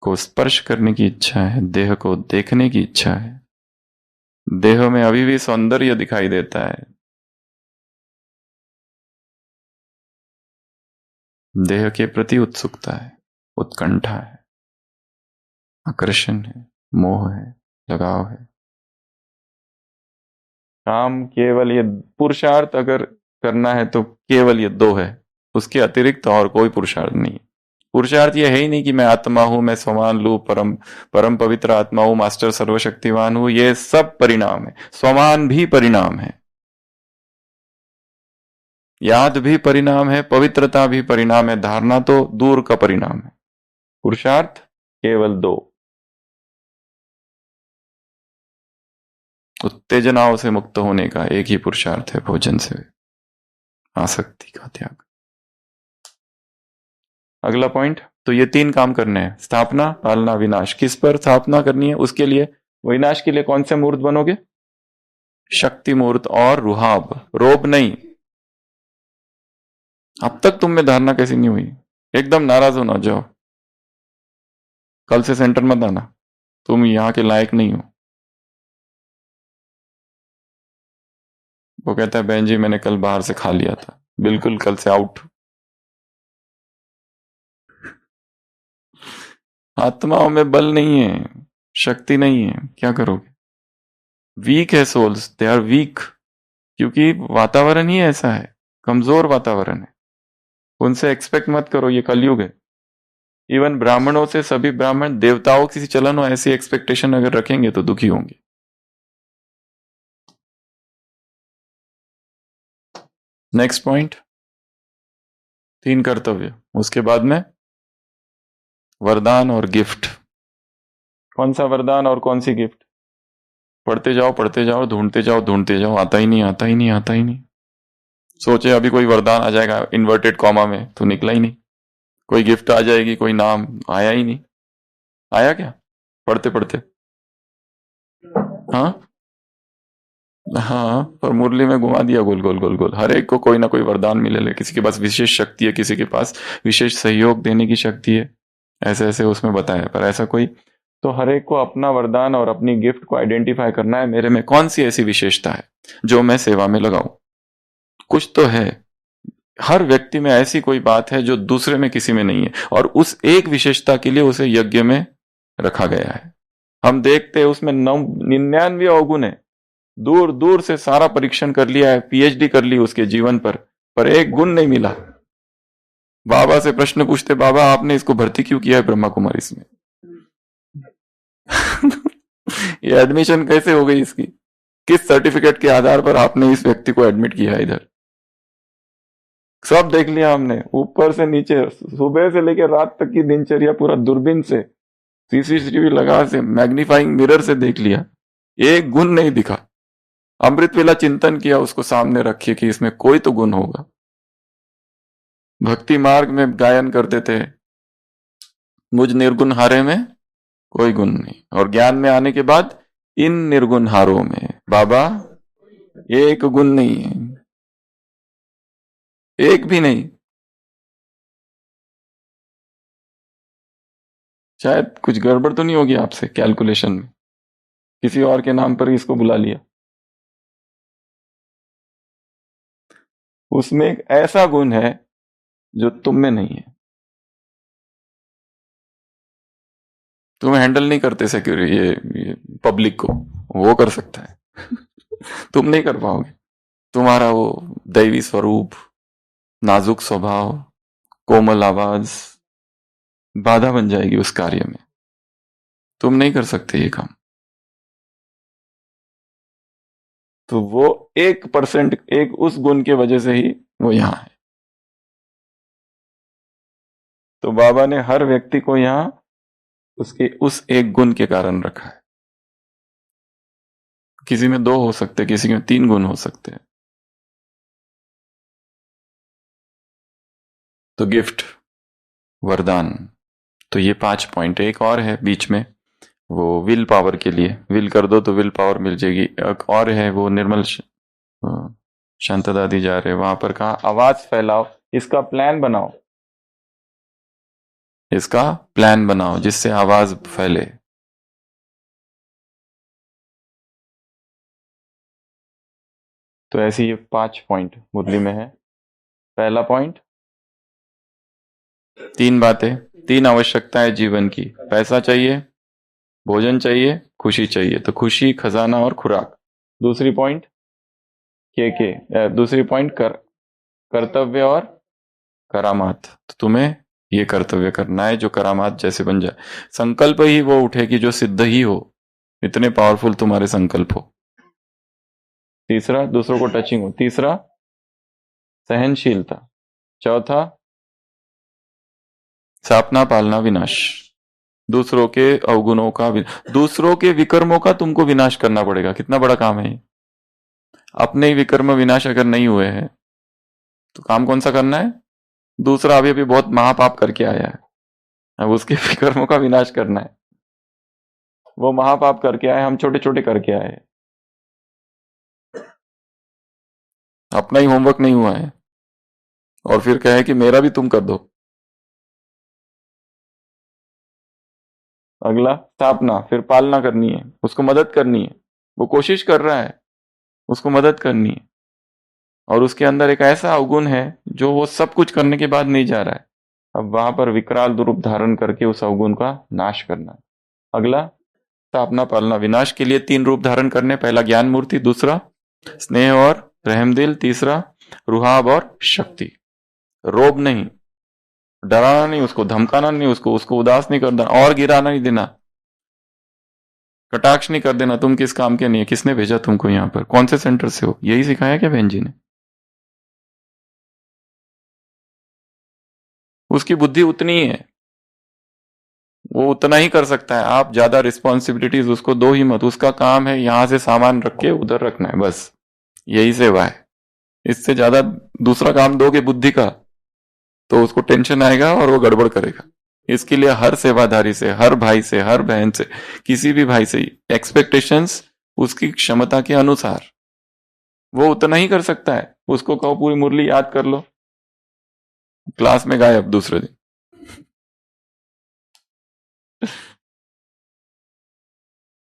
को स्पर्श करने की इच्छा है, देह को देखने की इच्छा है, देह में अभी भी सौंदर्य दिखाई देता है। देह के प्रति उत्सुकता है, उत्कंठा है, आकर्षण है, मोह है, लगाव है। काम केवल ये पुरुषार्थ अगर करना है तो केवल ये दो है, उसके अतिरिक्त और कोई पुरुषार्थ नहीं है। पुरुषार्थ ये है ही नहीं कि मैं आत्मा हूं, मैं स्वमान लू, परम परम पवित्र आत्मा हूं, मास्टर सर्वशक्तिवान हूं। ये सब परिणाम है, स्वमान भी परिणाम है, याद भी परिणाम है, पवित्रता भी परिणाम है, धारणा तो दूर का परिणाम है। पुरुषार्थ केवल दो, उत्तेजनाओं से मुक्त होने का एक ही पुरुषार्थ है, भोजन से आसक्ति का त्याग। अगला पॉइंट, तो ये तीन काम करने हैं, स्थापना, पालना, विनाश। किस पर स्थापना करनी है? उसके लिए, विनाश के लिए कौन से मूर्त बनोगे? शक्ति मूर्त और रुहाब, रोब नहीं। अब तक तुम में धारणा कैसी नहीं हुई? एकदम नाराज हो ना जाओ, कल से सेंटर मत आना, तुम यहां के लायक नहीं हो। वो कहता है बहन जी मैंने कल बाहर से खा लिया था, बिल्कुल कल से आउट। आत्माओं में बल नहीं है, शक्ति नहीं है, क्या करोगे? वीक है सोल्स, दे आर वीक, क्योंकि वातावरण ही ऐसा है, कमजोर वातावरण है। उनसे एक्सपेक्ट मत करो, ये कलयुग है। इवन ब्राह्मणों से, सभी ब्राह्मण देवताओं की चलन हो, ऐसी एक्सपेक्टेशन अगर रखेंगे तो दुखी होंगे। नेक्स्ट पॉइंट, तीन कर्तव्य, उसके बाद में वरदान और गिफ्ट। कौन सा वरदान और कौन सी गिफ्ट? पढ़ते जाओ, ढूंढते जाओ, आता ही नहीं, आता ही नहीं, आता ही नहीं। सोचे अभी कोई वरदान आ जाएगा इन्वर्टेड कॉमा में, तो निकला ही नहीं। कोई गिफ्ट आ जाएगी, कोई नाम, आया ही नहीं। आया क्या पढ़ते पढ़ते? हाँ हाँ, पर मुरली में घुमा दिया गोल गोल गोल गोल। हर एक को कोई ना कोई वरदान मिले, किसी के पास विशेष शक्ति है, किसी के पास विशेष सहयोग देने की शक्ति है, ऐसे ऐसे उसमें बताया। पर ऐसा कोई, तो हर एक को अपना वरदान और अपनी गिफ्ट को आइडेंटिफाई करना है, मेरे में कौन सी ऐसी विशेषता है जो मैं सेवा में लगाऊं। कुछ तो है, हर व्यक्ति में ऐसी कोई बात है जो दूसरे में किसी में नहीं है, और उस एक विशेषता के लिए उसे यज्ञ में रखा गया है। हम देखते हैं उसमें 99 अवगुण है, दूर दूर से सारा परीक्षण कर लिया है, पीएचडी कर ली उसके जीवन पर एक गुण नहीं मिला। बाबा से प्रश्न पूछते, बाबा आपने इसको भर्ती क्यों किया है ब्रह्मा कुमारी इसमें? ये एडमिशन कैसे हो गई इसकी? किस सर्टिफिकेट के आधार पर आपने इस व्यक्ति को एडमिट किया है इधर? सब देख लिया हमने, ऊपर से नीचे, सुबह से लेकर रात तक की दिनचर्या पूरा दूरबीन से, सीसीटीवी लगा से, मैग्नीफाइंग मिरर से देख लिया, एक गुण नहीं दिखा। अमृत वेला चिंतन किया, उसको सामने रखिए कि इसमें कोई तो गुण होगा। भक्ति मार्ग में गायन करते थे, मुझ निर्गुण हारे में कोई गुण नहीं, और ज्ञान में आने के बाद इन निर्गुण हारों में बाबा एक गुण नहीं है, एक भी नहीं। शायद कुछ गड़बड़ तो नहीं होगी आपसे कैलकुलेशन में, किसी और के नाम पर इसको बुला लिया। उसमें एक ऐसा गुण है जो तुम में नहीं है, तुम हैंडल नहीं करते सिक्योरिटी, ये पब्लिक को, वो कर सकता है। तुम नहीं कर पाओगे। तुम्हारा वो दैवी स्वरूप, नाजुक स्वभाव, कोमल आवाज बाधा बन जाएगी उस कार्य में, तुम नहीं कर सकते ये काम। तो वो 1%, एक उस गुण के वजह से ही वो यहां है। तो बाबा ने हर व्यक्ति को यहां उसके उस एक गुण के कारण रखा है। किसी में 2 हो सकते, किसी में 3 गुण हो सकते हैं। तो गिफ्ट, वरदान, तो ये 5 पॉइंट। एक और है बीच में, वो विल पावर के लिए, विल कर दो तो विल पावर मिल जाएगी। एक और है वो निर्मल शांता दादी जा रहे, वहां पर कहा आवाज फैलाओ, इसका प्लान बनाओ, इसका प्लान बनाओ जिससे आवाज फैले। तो ऐसे ये 5 पॉइंट मुरली में है। पहला पॉइंट, 3 बातें, 3 आवश्यकताएं जीवन की, पैसा चाहिए, भोजन चाहिए, खुशी चाहिए। तो खुशी, खजाना और खुराक। दूसरी पॉइंट, दूसरी पॉइंट कर्तव्य और करामात। तो तुम्हें ये कर्तव्य करना है जो करामात जैसे बन जाए। संकल्प ही वो उठे कि जो सिद्ध ही हो, इतने पावरफुल तुम्हारे संकल्प हो। तीसरा, दूसरों को टचिंग हो। तीसरा, सहनशीलता। चौथा, स्थापना पालना विनाश। दूसरों के अवगुणों का दूसरों के विकर्मों का तुमको विनाश करना पड़ेगा। कितना बड़ा काम है ये। अपने ही विकर्म विनाश अगर नहीं हुए हैं तो काम कौन सा करना है। दूसरा अभी अभी बहुत महापाप करके आया है, अब उसके विकर्मों का विनाश करना है। वो महापाप करके आए, हम छोटे छोटे करके आए, अपना ही होमवर्क नहीं हुआ है और फिर कहे कि मेरा भी तुम कर दो। अगला स्थापना, फिर पालना करनी है, उसको मदद करनी है। वो कोशिश कर रहा है, उसको मदद करनी है। और उसके अंदर एक ऐसा अवगुण है जो वो सब कुछ करने के बाद नहीं जा रहा है, अब वहां पर विकराल रूप धारण करके उस अवगुण का नाश करना है। अगला स्थापना पालना विनाश के लिए 3 रूप धारण करने। पहला ज्ञान मूर्ति, दूसरा स्नेह और रहमदिल, तीसरा रुहाब और शक्ति। रोब नहीं, डराना नहीं, उसको धमकाना नहीं, उसको उदास नहीं करना और गिराना नहीं देना, कटाक्ष नहीं कर देना। तुम किस काम के नहीं है, किसने भेजा तुमको यहाँ पर, कौन से सेंटर से हो, यही सिखाया क्या बहन जी ने। उसकी बुद्धि उतनी ही है, वो उतना ही कर सकता है। आप ज्यादा रिस्पॉन्सिबिलिटीज उसको दो ही मत। उसका काम है यहां से सामान रख के उधर रखना है, बस यही सेवा है। इससे ज्यादा दूसरा काम दोगे बुद्धि का तो उसको टेंशन आएगा और वो गड़बड़ करेगा। इसके लिए हर सेवाधारी से, हर भाई से, हर बहन से, किसी भी भाई से एक्सपेक्टेशंस उसकी क्षमता के अनुसार, वो उतना ही कर सकता है। उसको कहो पूरी मुरली याद कर लो, क्लास में गायब दूसरे दिन।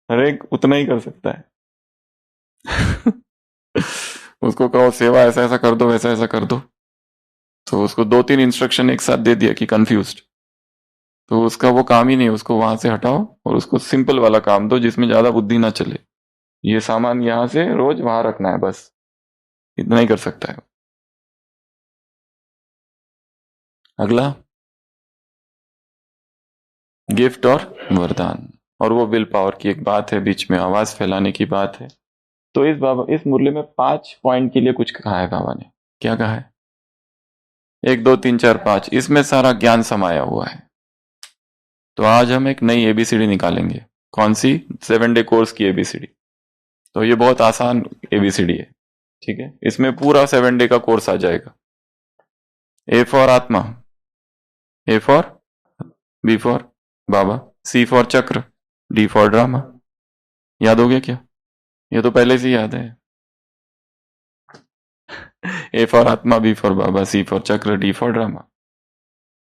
हर एक उतना ही कर सकता है। उसको कहो सेवा ऐसा ऐसा कर दो, वैसा ऐसा कर दो, तो उसको 2-3 इंस्ट्रक्शन एक साथ दे दिया कि कंफ्यूज्ड, तो उसका वो काम ही नहीं। उसको वहां से हटाओ और उसको सिंपल वाला काम दो जिसमें ज्यादा बुद्धि ना चले। ये सामान यहां से रोज वहां रखना है, बस इतना ही कर सकता है। अगला गिफ्ट और वरदान, और वो विल पावर की एक बात है, बीच में आवाज फैलाने की बात है। तो इस मुरली में 5 पॉइंट के लिए कुछ कहा है बाबा ने। क्या कहा है? 1 2 3 4 5, इसमें सारा ज्ञान समाया हुआ है। तो आज हम एक नई एबीसीडी निकालेंगे। कौन सी? 7 डे कोर्स की एबीसीडी। तो ये बहुत आसान एबीसीडी है, ठीक है। इसमें पूरा 7 डे का कोर्स आ जाएगा। ए फॉर आत्मा, A for, B for Baba, C for चक्र, डी फॉर ड्रामा। याद हो गया क्या? ये तो पहले से याद है। ए फॉर आत्मा, B for Baba, C for चक्र, D for drama.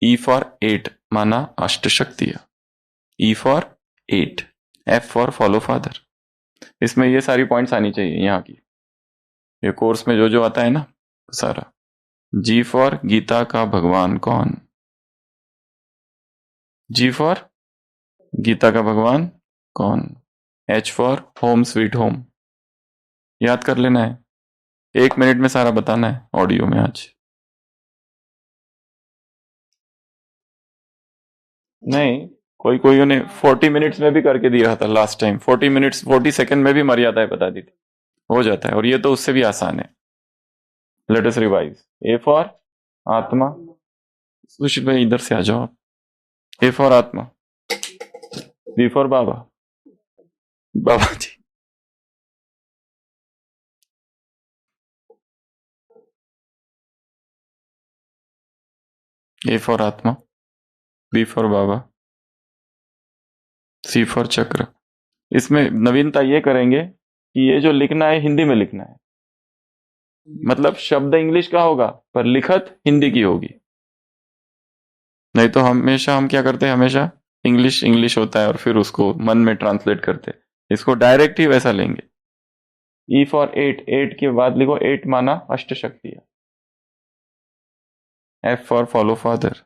E for 8 माना अष्ट शक्तियां, E for 8, F for follow father. इसमें ये सारी पॉइंट्स आनी चाहिए यहाँ की, ये कोर्स में जो जो आता है ना सारा। जी फॉर गीता का भगवान कौन? जी फॉर गीता का भगवान कौन? H for home sweet home. याद कर लेना है, 1 मिनट में सारा बताना है ऑडियो में आज। नहीं, कोई कोई ने 40 मिनट्स में भी करके दिया था लास्ट टाइम। 40 मिनट्स 40 सेकंड में भी मर्यादाएं बता दी थी, हो जाता है। और ये तो उससे भी आसान है। Let us revise. A for आत्मा, सुशील भाई इधर से आ जाओ। ए फॉर आत्मा, बी फॉर बाबा, बाबा जी, ए फॉर आत्मा, B for Baba, C for चक्र। इसमें नवीनता ये करेंगे कि ये जो लिखना है हिंदी में लिखना है, मतलब शब्द इंग्लिश का होगा पर लिखत हिंदी की होगी। नहीं तो हमेशा हम क्या करते हैं, हमेशा इंग्लिश इंग्लिश होता है और फिर उसको मन में ट्रांसलेट करते हैं। इसको डायरेक्ट ही वैसा लेंगे। ई फॉर 8, 8 के बाद लिखो 8 माना अष्ट शक्तियां। F for follow father,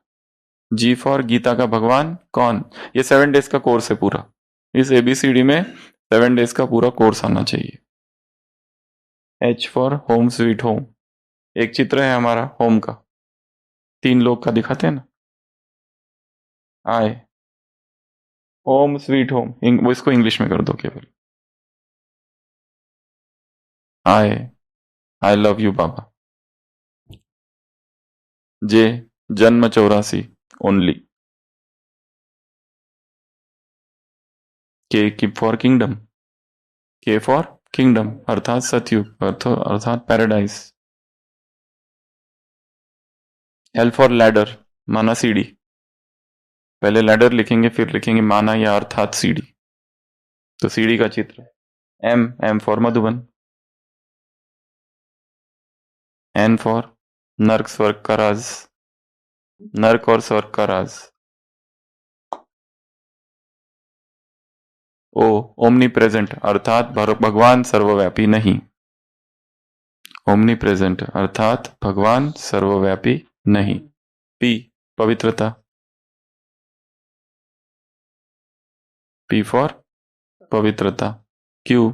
G for Gita का भगवान कौन? ये 7 डेज का कोर्स है पूरा। इस एबीसीडी में 7 डेज का पूरा कोर्स आना चाहिए। H for home sweet home. एक चित्र है हमारा होम का, 3 लोग का दिखाते हैं ना। I होम स्वीट होम, वो इसको इंग्लिश में कर दो केवल। आई लव यू बाबा। जे जन्म 84 ओनली। के फॉर किंगडम, के फॉर किंगडम अर्थात सतयुग अर्थात पैराडाइज। एल फॉर लैडर, माना सीढ़ी। पहले लैडर लिखेंगे फिर लिखेंगे माना या अर्थात सीढ़ी, तो सीढ़ी का चित्र। M for Madhuban. N for नर्क स्वर्ग का राज, नर्क और स्वर्ग का राज। ओ ओमनी प्रेजेंट अर्थात भगवान सर्वव्यापी नहीं। ओमनी प्रेजेंट अर्थात भगवान सर्वव्यापी नहीं। पी पवित्रता, पी फॉर पवित्रता। क्यू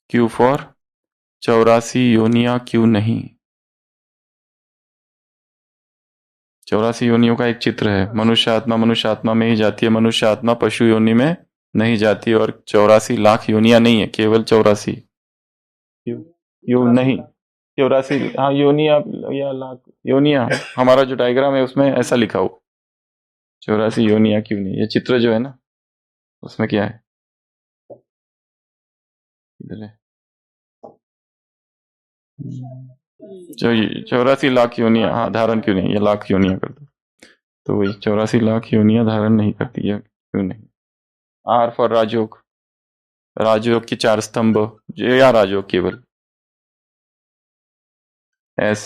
क्यू फॉर 84 योनिया क्यों नहीं। 84 योनियों का एक चित्र है। मनुष्य आत्मा में ही जाती है, मनुष्य आत्मा पशु योनि में नहीं जाती, और 84 लाख योनिया नहीं है, केवल 84। क्यों नहीं 84, हाँ योनिया या लाख योनिया, हमारा जो डायग्राम है उसमें ऐसा लिखा हो। 84 योनिया क्यों नहीं, ये चित्र जो है ना उसमें क्या है, इधर है। 84 लाख योनिया, हाँ धारण क्यों नहीं, ये लाख योनिया कर दो, तो वही 84 लाख योनिया धारण नहीं करती है, क्यों नहीं। आर फॉर राजयोग, राजयोग की 4 स्तंभ या राजयोग केवल। एस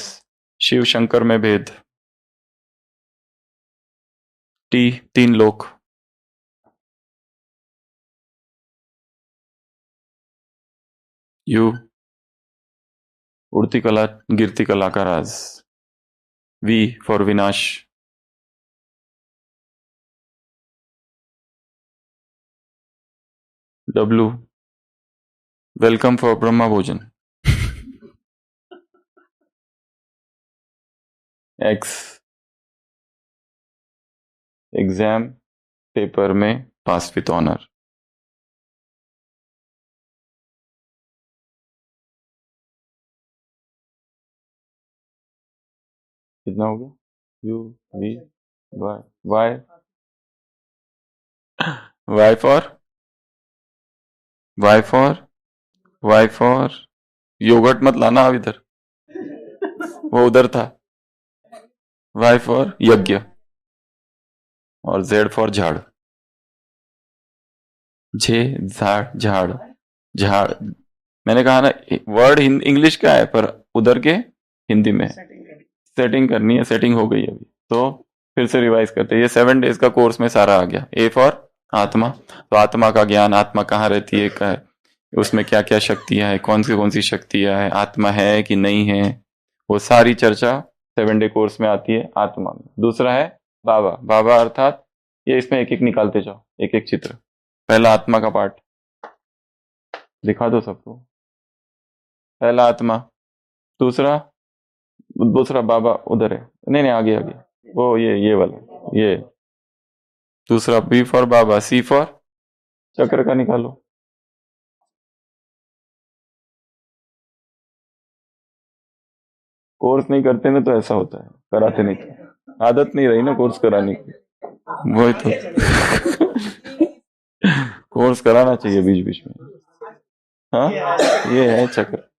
शिव शंकर में भेद। टी 3 लोक। यू उड़ती कला गिरती कला का राज। वी फॉर विनाश। डब्लू वेलकम फॉर ब्रह्मा भोजन। एक्स एग्जाम पेपर में पास विथ ऑनर। कितना हो गया, U V Y, Y Y for Y for Y for yoghurt मत लाना अब इधर, वो उधर था। वाई फॉर यज्ञ, और जेड फॉर झाड़। जे झाड़ झाड़ झाड़, मैंने कहा ना वर्ड इंग्लिश का है पर उधर के हिंदी में सेटिंग करनी है, सेटिंग हो गई अभी, तो फिर से रिवाइज करते हैं। ये 7 डेज का कोर्स में सारा आ गया। ए फॉर आत्मा, तो आत्मा का ज्ञान, आत्मा कहाँ रहती है, उसमें क्या क्या शक्तियां हैं, कौन सी शक्तियां हैं, आत्मा है कि नहीं है, वो सारी चर्चा 7 डे कोर्स में आती है आत्मा में। दूसरा है बाबा, बाबा अर्थात ये इसमें एक एक निकालते जाओ, एक एक चित्र। पहला आत्मा का पार्ट दिखा दो सबको, पहला आत्मा। दूसरा दूसरा बाबा उधर है, नहीं आगे आगे, वो ये वाला ये। दूसरा B for Baba, C for चक्र का निकालो। कोर्स नहीं करते ना तो ऐसा होता है, कराते नहीं तो आदत नहीं रही ना कोर्स कराने की, वही तो कोर्स कराना चाहिए बीच बीच में। हाँ ये है चक्र।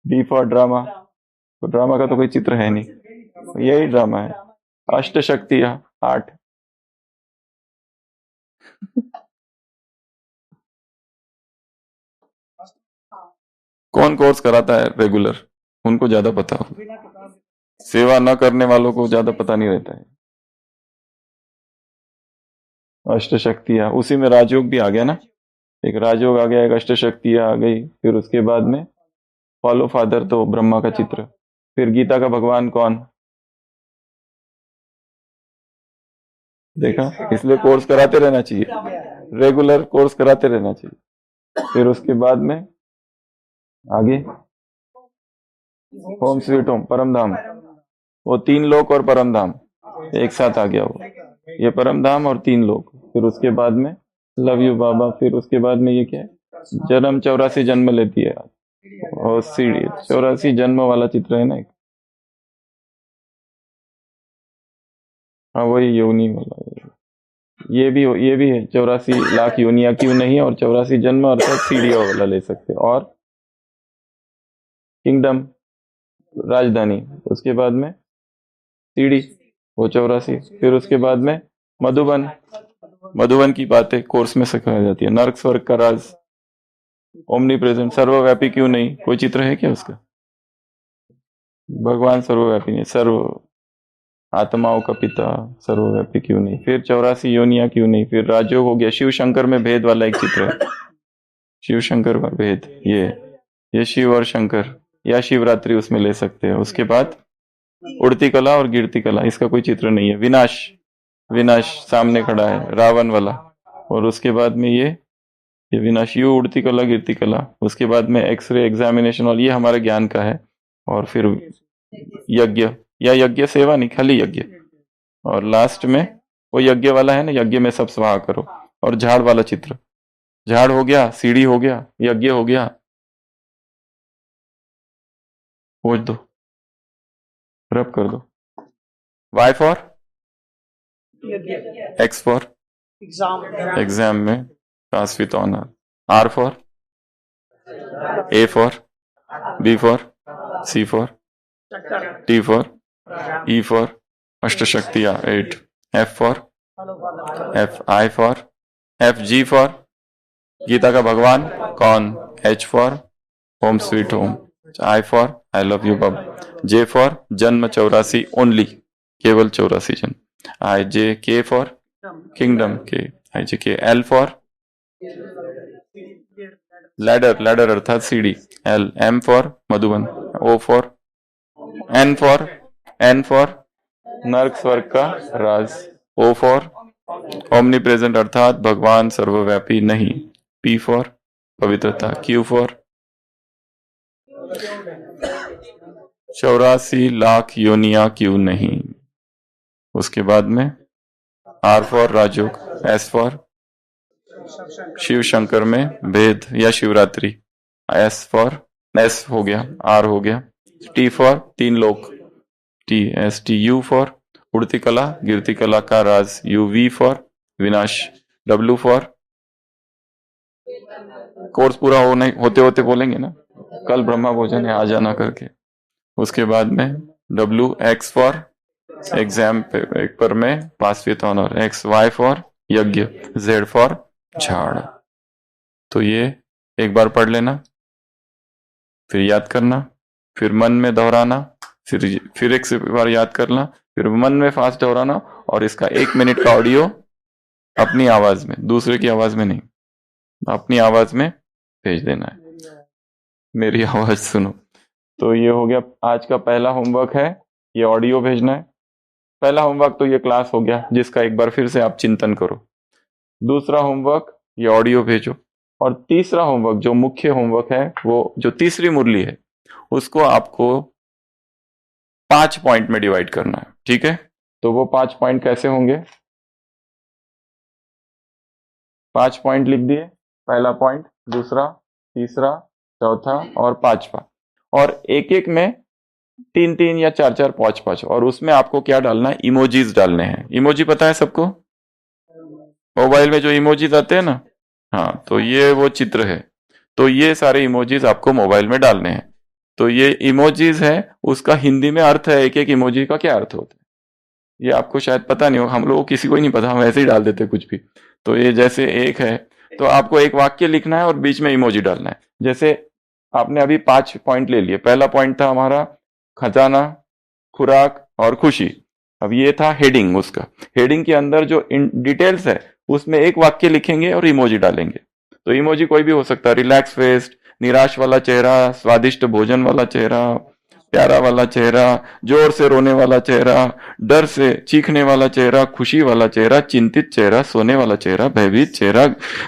डी फॉर ड्रामा, तो ड्रामा का तो कोई चित्र है नहीं, यही ड्रामा है। अष्ट शक्तियां 8। कौन कोर्स कराता है रेगुलर, उनको ज्यादा पता हो, सेवा न करने वालों को ज्यादा पता नहीं रहता है। अष्ट शक्तियां, उसी में राजयोग भी आ गया ना, एक राजयोग आ गया, एक अष्ट शक्तियां आ गई, फिर उसके बाद में फॉलो फादर तो ब्रह्मा का चित्र, फिर गीता का भगवान कौन, देखा, इसलिए कोर्स कराते रहना चाहिए, रेगुलर कोर्स कराते रहना चाहिए। फिर उसके बाद में आगे होम स्वीट होम, परम धाम, वो 3 लोक और परम धाम एक साथ आ गया वो, ये परम धाम और 3 लोक। फिर उसके बाद में लव यू बाबा, फिर उसके बाद में ये क्या है, जन्म 84 जन्म लेती है, और सीढ़ी 84 जन्म वाला चित्र है ना एक, हाँ वही योनि वाला, ये भी है 84 लाख योनिया क्यों नहीं, और 84 जन्म अर्थात सीढ़ियों वाला ले सकते हैं। और किंगडम, राजधानी, उसके बाद में सीढ़ी, वो 84। फिर उसके बाद में मधुबन, मधुबन की बातें कोर्स में सिखाई जाती है। नर्क स्वर्ग का राज, ओमनी प्रेजेंट, सर्वव्यापी क्यों नहीं, कोई चित्र है क्या उसका? भगवान सर्वव्यापी नहीं, सर्व आत्माओं का पिता सर्वव्यापी क्यों नहीं। फिर 84 योनिया क्यों नहीं। फिर राजयोग हो गया, शिव शंकर में भेद वाला एक चित्र है, शिव शंकर में भेद, ये शिव और शंकर, या शिवरात्रि उसमें ले सकते हैं। उसके बाद उड़ती कला और गिरती कला, इसका कोई चित्र नहीं है। विनाश, विनाश सामने खड़ा है रावण वाला। और उसके बाद में ये विनाश, यू उड़ती कला गिरती कला। उसके बाद में एक्सरे एग्जामिनेशन वाली, ये हमारे ज्ञान का है। और फिर यज्ञ, या यज्ञ सेवा नहीं, खाली यज्ञ। और लास्ट में वो यज्ञ वाला है ना, यज्ञ में सब स्वाहा करो। और झाड़ वाला चित्र, झाड़ हो गया, सीढ़ी हो गया, यज्ञ हो गया, पोंछ दो, रब कर दो। Y for X for exam में pass with honour. R for A for B for C for T for E for अष्टशक्तियां 8। F for F, I for F, G for Gita का भगवान कौन, H for home sweet home, I for I love you बाबा, J for जन्म 84 only, केवल 84 जन्म, आई जे के for kingdom के, आई जे के, एल फॉर लैडर, लैडर अर्थात सीढ़ी, L, M for Madhuban, O for N for नर्क स्वर्ग का राज, ओ फॉर ओमनी प्रेजेंट अर्थात भगवान सर्वव्यापी नहीं, पी फॉर पवित्रता, क्यू फॉर 84 लाख योनिया क्यों नहीं। उसके बाद में R for Rajyoga, S for Shiv Shankar में भेद या शिवरात्रि, एस फॉर एस हो गया, आर हो गया, टी फॉर 3 लोक, T S T, you for उड़ती कला गिरती कला का राज, यू, वी फॉर विनाश, डब्ल्यू फॉर कोर्स पूरा होने होते होते बोलेंगे ना, कल ब्रह्मा भोजन है आ जाना करके। उसके बाद में W, X for exam paper में pass with honour, X, Y for यज्ञ, जेड फॉर झाड़। तो ये एक बार पढ़ लेना, फिर याद करना, फिर मन में दोहराना, फिर एक बार याद करना, फिर मन में फास्ट दोहराना, और इसका 1 मिनट का ऑडियो अपनी आवाज में, दूसरे की आवाज में नहीं, अपनी आवाज में भेज देना है, मेरी आवाज सुनो। तो ये हो गया आज का पहला होमवर्क है, ये ऑडियो भेजना है। पहला होमवर्क तो ये क्लास हो गया जिसका एक बार फिर से आप चिंतन करो। दूसरा होमवर्क ये ऑडियो भेजो। और तीसरा होमवर्क जो मुख्य होमवर्क है, वो जो तीसरी मुरली है, उसको आपको 5 पॉइंट में डिवाइड करना है, ठीक है। तो वो 5 पॉइंट कैसे होंगे, 5 पॉइंट लिख दिए, पहला पॉइंट, दूसरा, तीसरा, चौथा और 5वां, और एक एक में 3-3 या 4-4, 5-5, और उसमें आपको क्या डालना है, इमोजीज डालने हैं। इमोजी पता है सबको, मोबाइल में जो इमोजीज आते हैं ना, हाँ, तो ये वो चित्र है। तो ये सारे इमोजीज आपको मोबाइल में डालने हैं। तो ये इमोजीज है, उसका हिंदी में अर्थ है, एक एक इमोजी का क्या अर्थ होता है, ये आपको शायद पता नहीं हो, हम लोग किसी को ही नहीं पता, हम ऐसे ही डाल देते कुछ भी। तो ये जैसे एक है, तो आपको एक वाक्य लिखना है और बीच में इमोजी डालना है। जैसे आपने अभी 5 पॉइंट ले लिए, पहला पॉइंट था हमारा खजाना, खुराक और खुशी। अब ये था हेडिंग, उसका हेडिंग के अंदर जो डिटेल्स है उसमें एक वाक्य लिखेंगे और इमोजी डालेंगे। तो इमोजी कोई भी हो सकता है, रिलैक्स फेस, निराश वाला चेहरा, स्वादिष्ट भोजन वाला चेहरा, प्यारा वाला चेहरा, जोर से रोने वाला चेहरा, डर से चीखने वाला चेहरा, खुशी वाला चेहरा, चिंतित चेहरा, सोने वाला चेहरा, भयभीत चेहरा,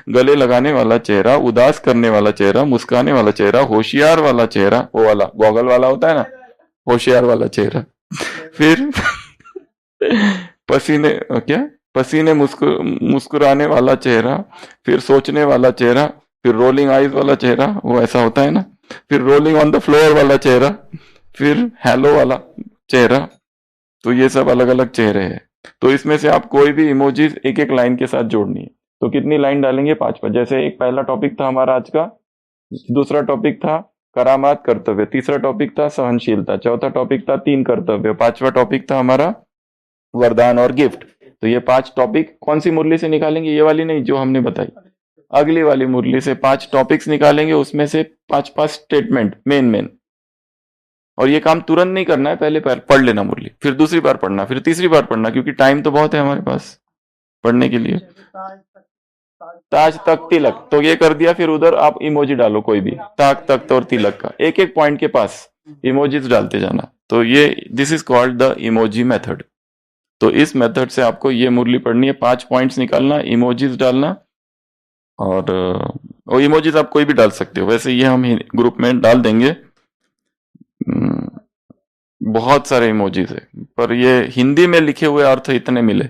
गले लगाने वाला चेहरा, उदास करने वाला चेहरा, मुस्काने वाला चेहरा, होशियार वाला चेहरा, वो वाला गॉगल वाला होता है ना, होशियार वाला चेहरा। फिर पसीने मुस्कुराने वाला चेहरा, फिर सोचने वाला चेहरा, फिर रोलिंग आईज वाला चेहरा, वो ऐसा होता है ना, फिर रोलिंग ऑन द फ्लोर वाला चेहरा, फिर हेलो वाला चेहरा। तो ये सब अलग अलग चेहरे हैं। तो इसमें से आप कोई भी इमोजीज एक एक लाइन के साथ जोड़नी है। तो कितनी लाइन डालेंगे? 5 जैसे एक पहला टॉपिक था हमारा आज का, दूसरा टॉपिक था करामात कर्तव्य, तीसरा टॉपिक था सहनशीलता, चौथा टॉपिक था 3 कर्तव्य, 5वां टॉपिक था हमारा वरदान और गिफ्ट। तो ये 5 टॉपिक कौन सी मुरली से निकालेंगे? ये वाली नहीं जो हमने बताई, अगली वाली मुरली से 5 टॉपिक्स निकालेंगे, उसमें से 5 स्टेटमेंट मेन। और ये काम तुरंत नहीं करना है, पहले पढ़ लेना मुरली, फिर दूसरी बार पढ़ना, फिर तीसरी बार पढ़ना, क्योंकि टाइम तो बहुत है हमारे पास पढ़ने के लिए। ताज तक तिलक, तो ये कर दिया, फिर उधर आप इमोजी डालो कोई भी, ताक तख्त और तिलक का एक एक पॉइंट के पास इमोजीज डालते जाना। तो ये this is called the emoji method. तो इस मेथड से आपको ये मुरली पढ़नी है, 5 पॉइंट्स निकालना, इमोजीज डालना, और वो इमोजीज आप कोई भी डाल सकते हो, वैसे ये हम ग्रुप में डाल देंगे। बहुत सारे इमोजीज है, पर ये हिंदी में लिखे हुए अर्थ इतने मिले,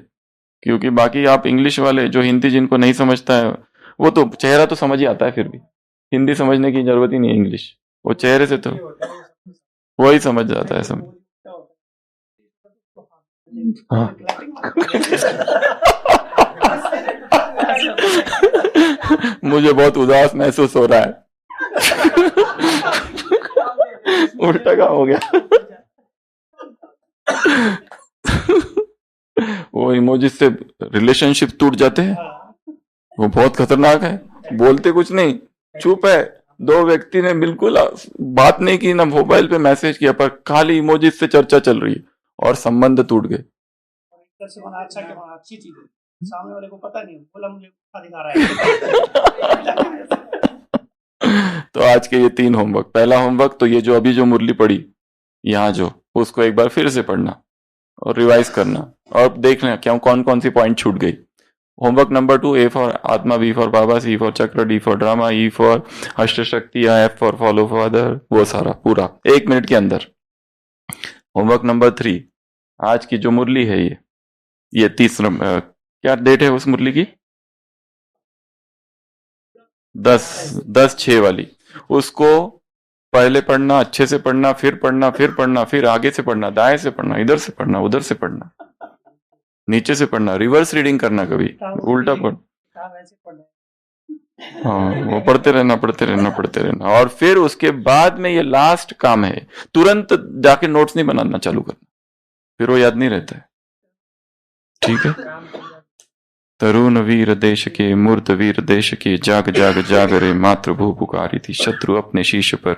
क्योंकि बाकी आप इंग्लिश वाले जो हिंदी जिनको नहीं समझता है, वो तो चेहरा तो समझ ही आता है, फिर भी हिंदी समझने की जरूरत ही नहीं है, इंग्लिश वो चेहरे से तो वही समझ जाता है सब। हाँ। मुझे बहुत उदास महसूस हो रहा है। उल्टा काम हो गया। वो इमोजी से रिलेशनशिप टूट जाते हैं, वो बहुत खतरनाक है। बोलते कुछ नहीं, चुप है, 2 व्यक्ति ने बिल्कुल बात नहीं की, ना मोबाइल पे मैसेज किया, पर खाली इमोजी से चर्चा चल रही है और संबंध टूट गए। अच्छी चीज है, सामने वाले को पता नहीं, बोला मुझे दिखा रहा है। तो आज के ये 3 होमवर्क। पहला होमवर्क तो ये जो अभी जो मुरली पड़ी यहाँ जो, उसको एक बार फिर से पढ़ना और रिवाइज करना और देखना क्या कौन कौन सी पॉइंट छूट गई। होमवर्क नंबर 2, A फॉर आत्मा, B फॉर बाबा, C फॉर चक्र, D for drama, E for अष्टशक्ति, F फॉर फॉलो फादर, वो सारा पूरा 1 मिनट के अंदर। होमवर्क नंबर 3, आज की जो मुरली है ये 30 क्या डेट है उस मुरली की? 10/6 वाली। उसको पहले पढ़ना, अच्छे से पढ़ना, फिर पढ़ना, फिर पढ़ना, फिर आगे से पढ़ना, दाएं से पढ़ना, इधर से पढ़ना, उधर से पढ़ना, नीचे से पढ़ना, रिवर्स रीडिंग करना, कभी उल्टा पढ़, हाँ वो पढ़ते रहना। और फिर उसके बाद में ये लास्ट काम है, तुरंत जाके नोट्स नहीं बनाना चालू करना, फिर वो याद नहीं रहता है। ठीक है। तरुण वीर देश के, मूर्त वीर देश के, जाग जाग जाग रे मातृभू पुकारी थी, शत्रु अपने शीश पर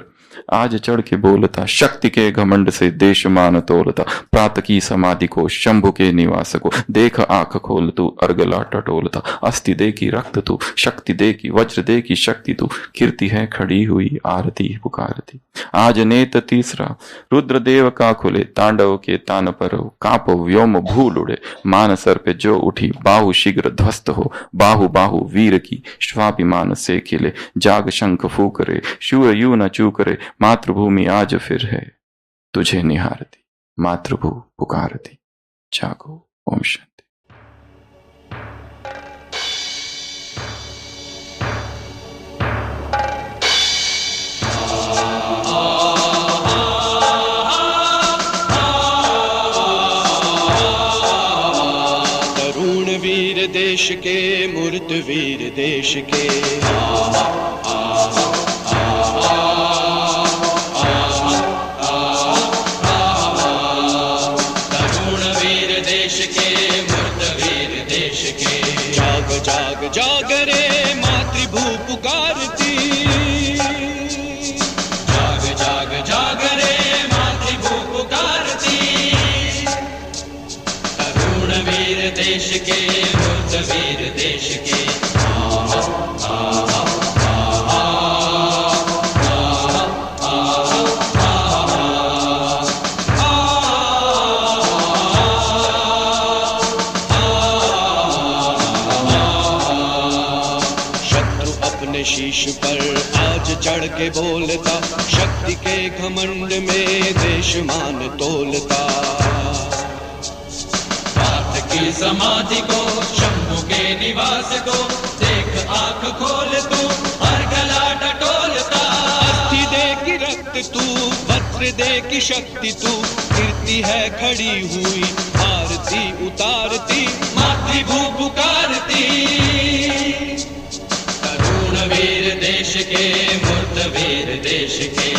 आज चढ़ के बोलता, शक्ति के घमंड से देश मान तोलता, प्रात की समाधि को, शंभु के निवास को, देख आंख खोल तू अर्गला टटोलता, अस्थि दे की रक्त तू, शक्ति दे की, वज्र दे की शक्ति तू, कीर्ति है खड़ी हुई आरती पुकारती। आज नेत तीसरा रुद्र देव का खुले, तांडव के तान पर हो, कांप व्योम भूल उड़े, मान सर पे जो उठी, बाहु शीघ्र ध्वस्त हो, बाहु बाहु वीर की, स्वाभिमान से खिले, जाग शंख फूकरे, शूर यू न चूकरे, मातृभूमि आज फिर है तुझे निहारती, मातृभू पुकारती, जागो। ओम शांति। तरुण वीर देश के, मूर्त वीर देश के, जाग जाग रे मातृभू पुकारती, जाग जाग जाग रे मातृभू पुकारती, तरुण वीर देश के, मूर्त वीर देश के, अपने शीश पर आज चढ़ के बोलता, शक्ति के घमंड में देश मान तोलता। पार्थ की समाधि को, शंभु के निवास को देख आंख खोल तू, हर गला टटोलता। अस्थि दे की रक्त तू, वज्र दे की शक्ति तू, कीर्ति है खड़ी हुई आरती उतारती, मातृभू पुकारती। तरुण वीर देश के, मूर्त वीर देश के।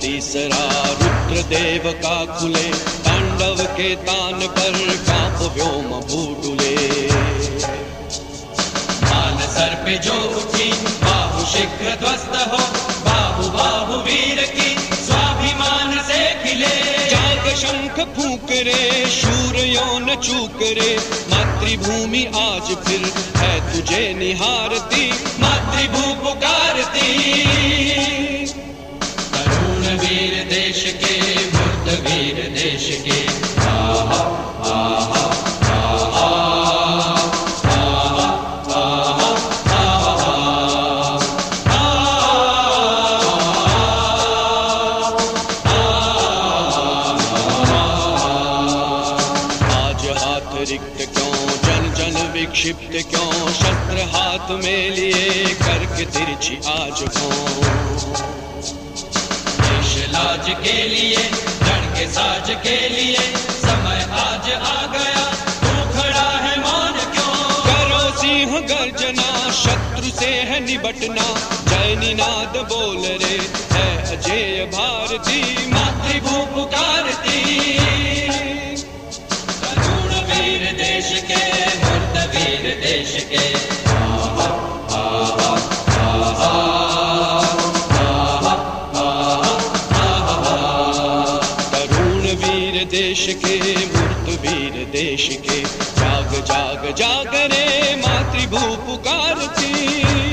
तीसरा रुद्र देव का खुले, तांडव के तान पर कांप व्योम भूडुले। मान सर पे जो उठी, बाहु शीघ्र ध्वस्त हो, बाहु बाहु वीर की स्वाभिमान से खिले। जाग शंख फूंक रे, शूर यौन चूक रे, मातृभूमि आज फिर है तुझे निहारती, मातृभू पुकारती। वीर देश के, मूर्त वीर देश के। आज हाथ रिक्त क्यों, जन जन विक्षिप्त क्यों, शस्त्र हाथ में लिए करके तिरछी आज हो। लाज के लिए, जड़ के साज के लिए, समय आज आ गया, तू खड़ा है मौन क्यों। करो सिंह गर्जना, शत्रु से है निबटना, जय निनाद बोल रे है अजय भारती, मातृभू पुकारती। तरुण वीर देश के, मूर्त वीर देश के। देश के, मूर्त वीर देश के। जाग जाग जाग रे, मातृभू पुकारती।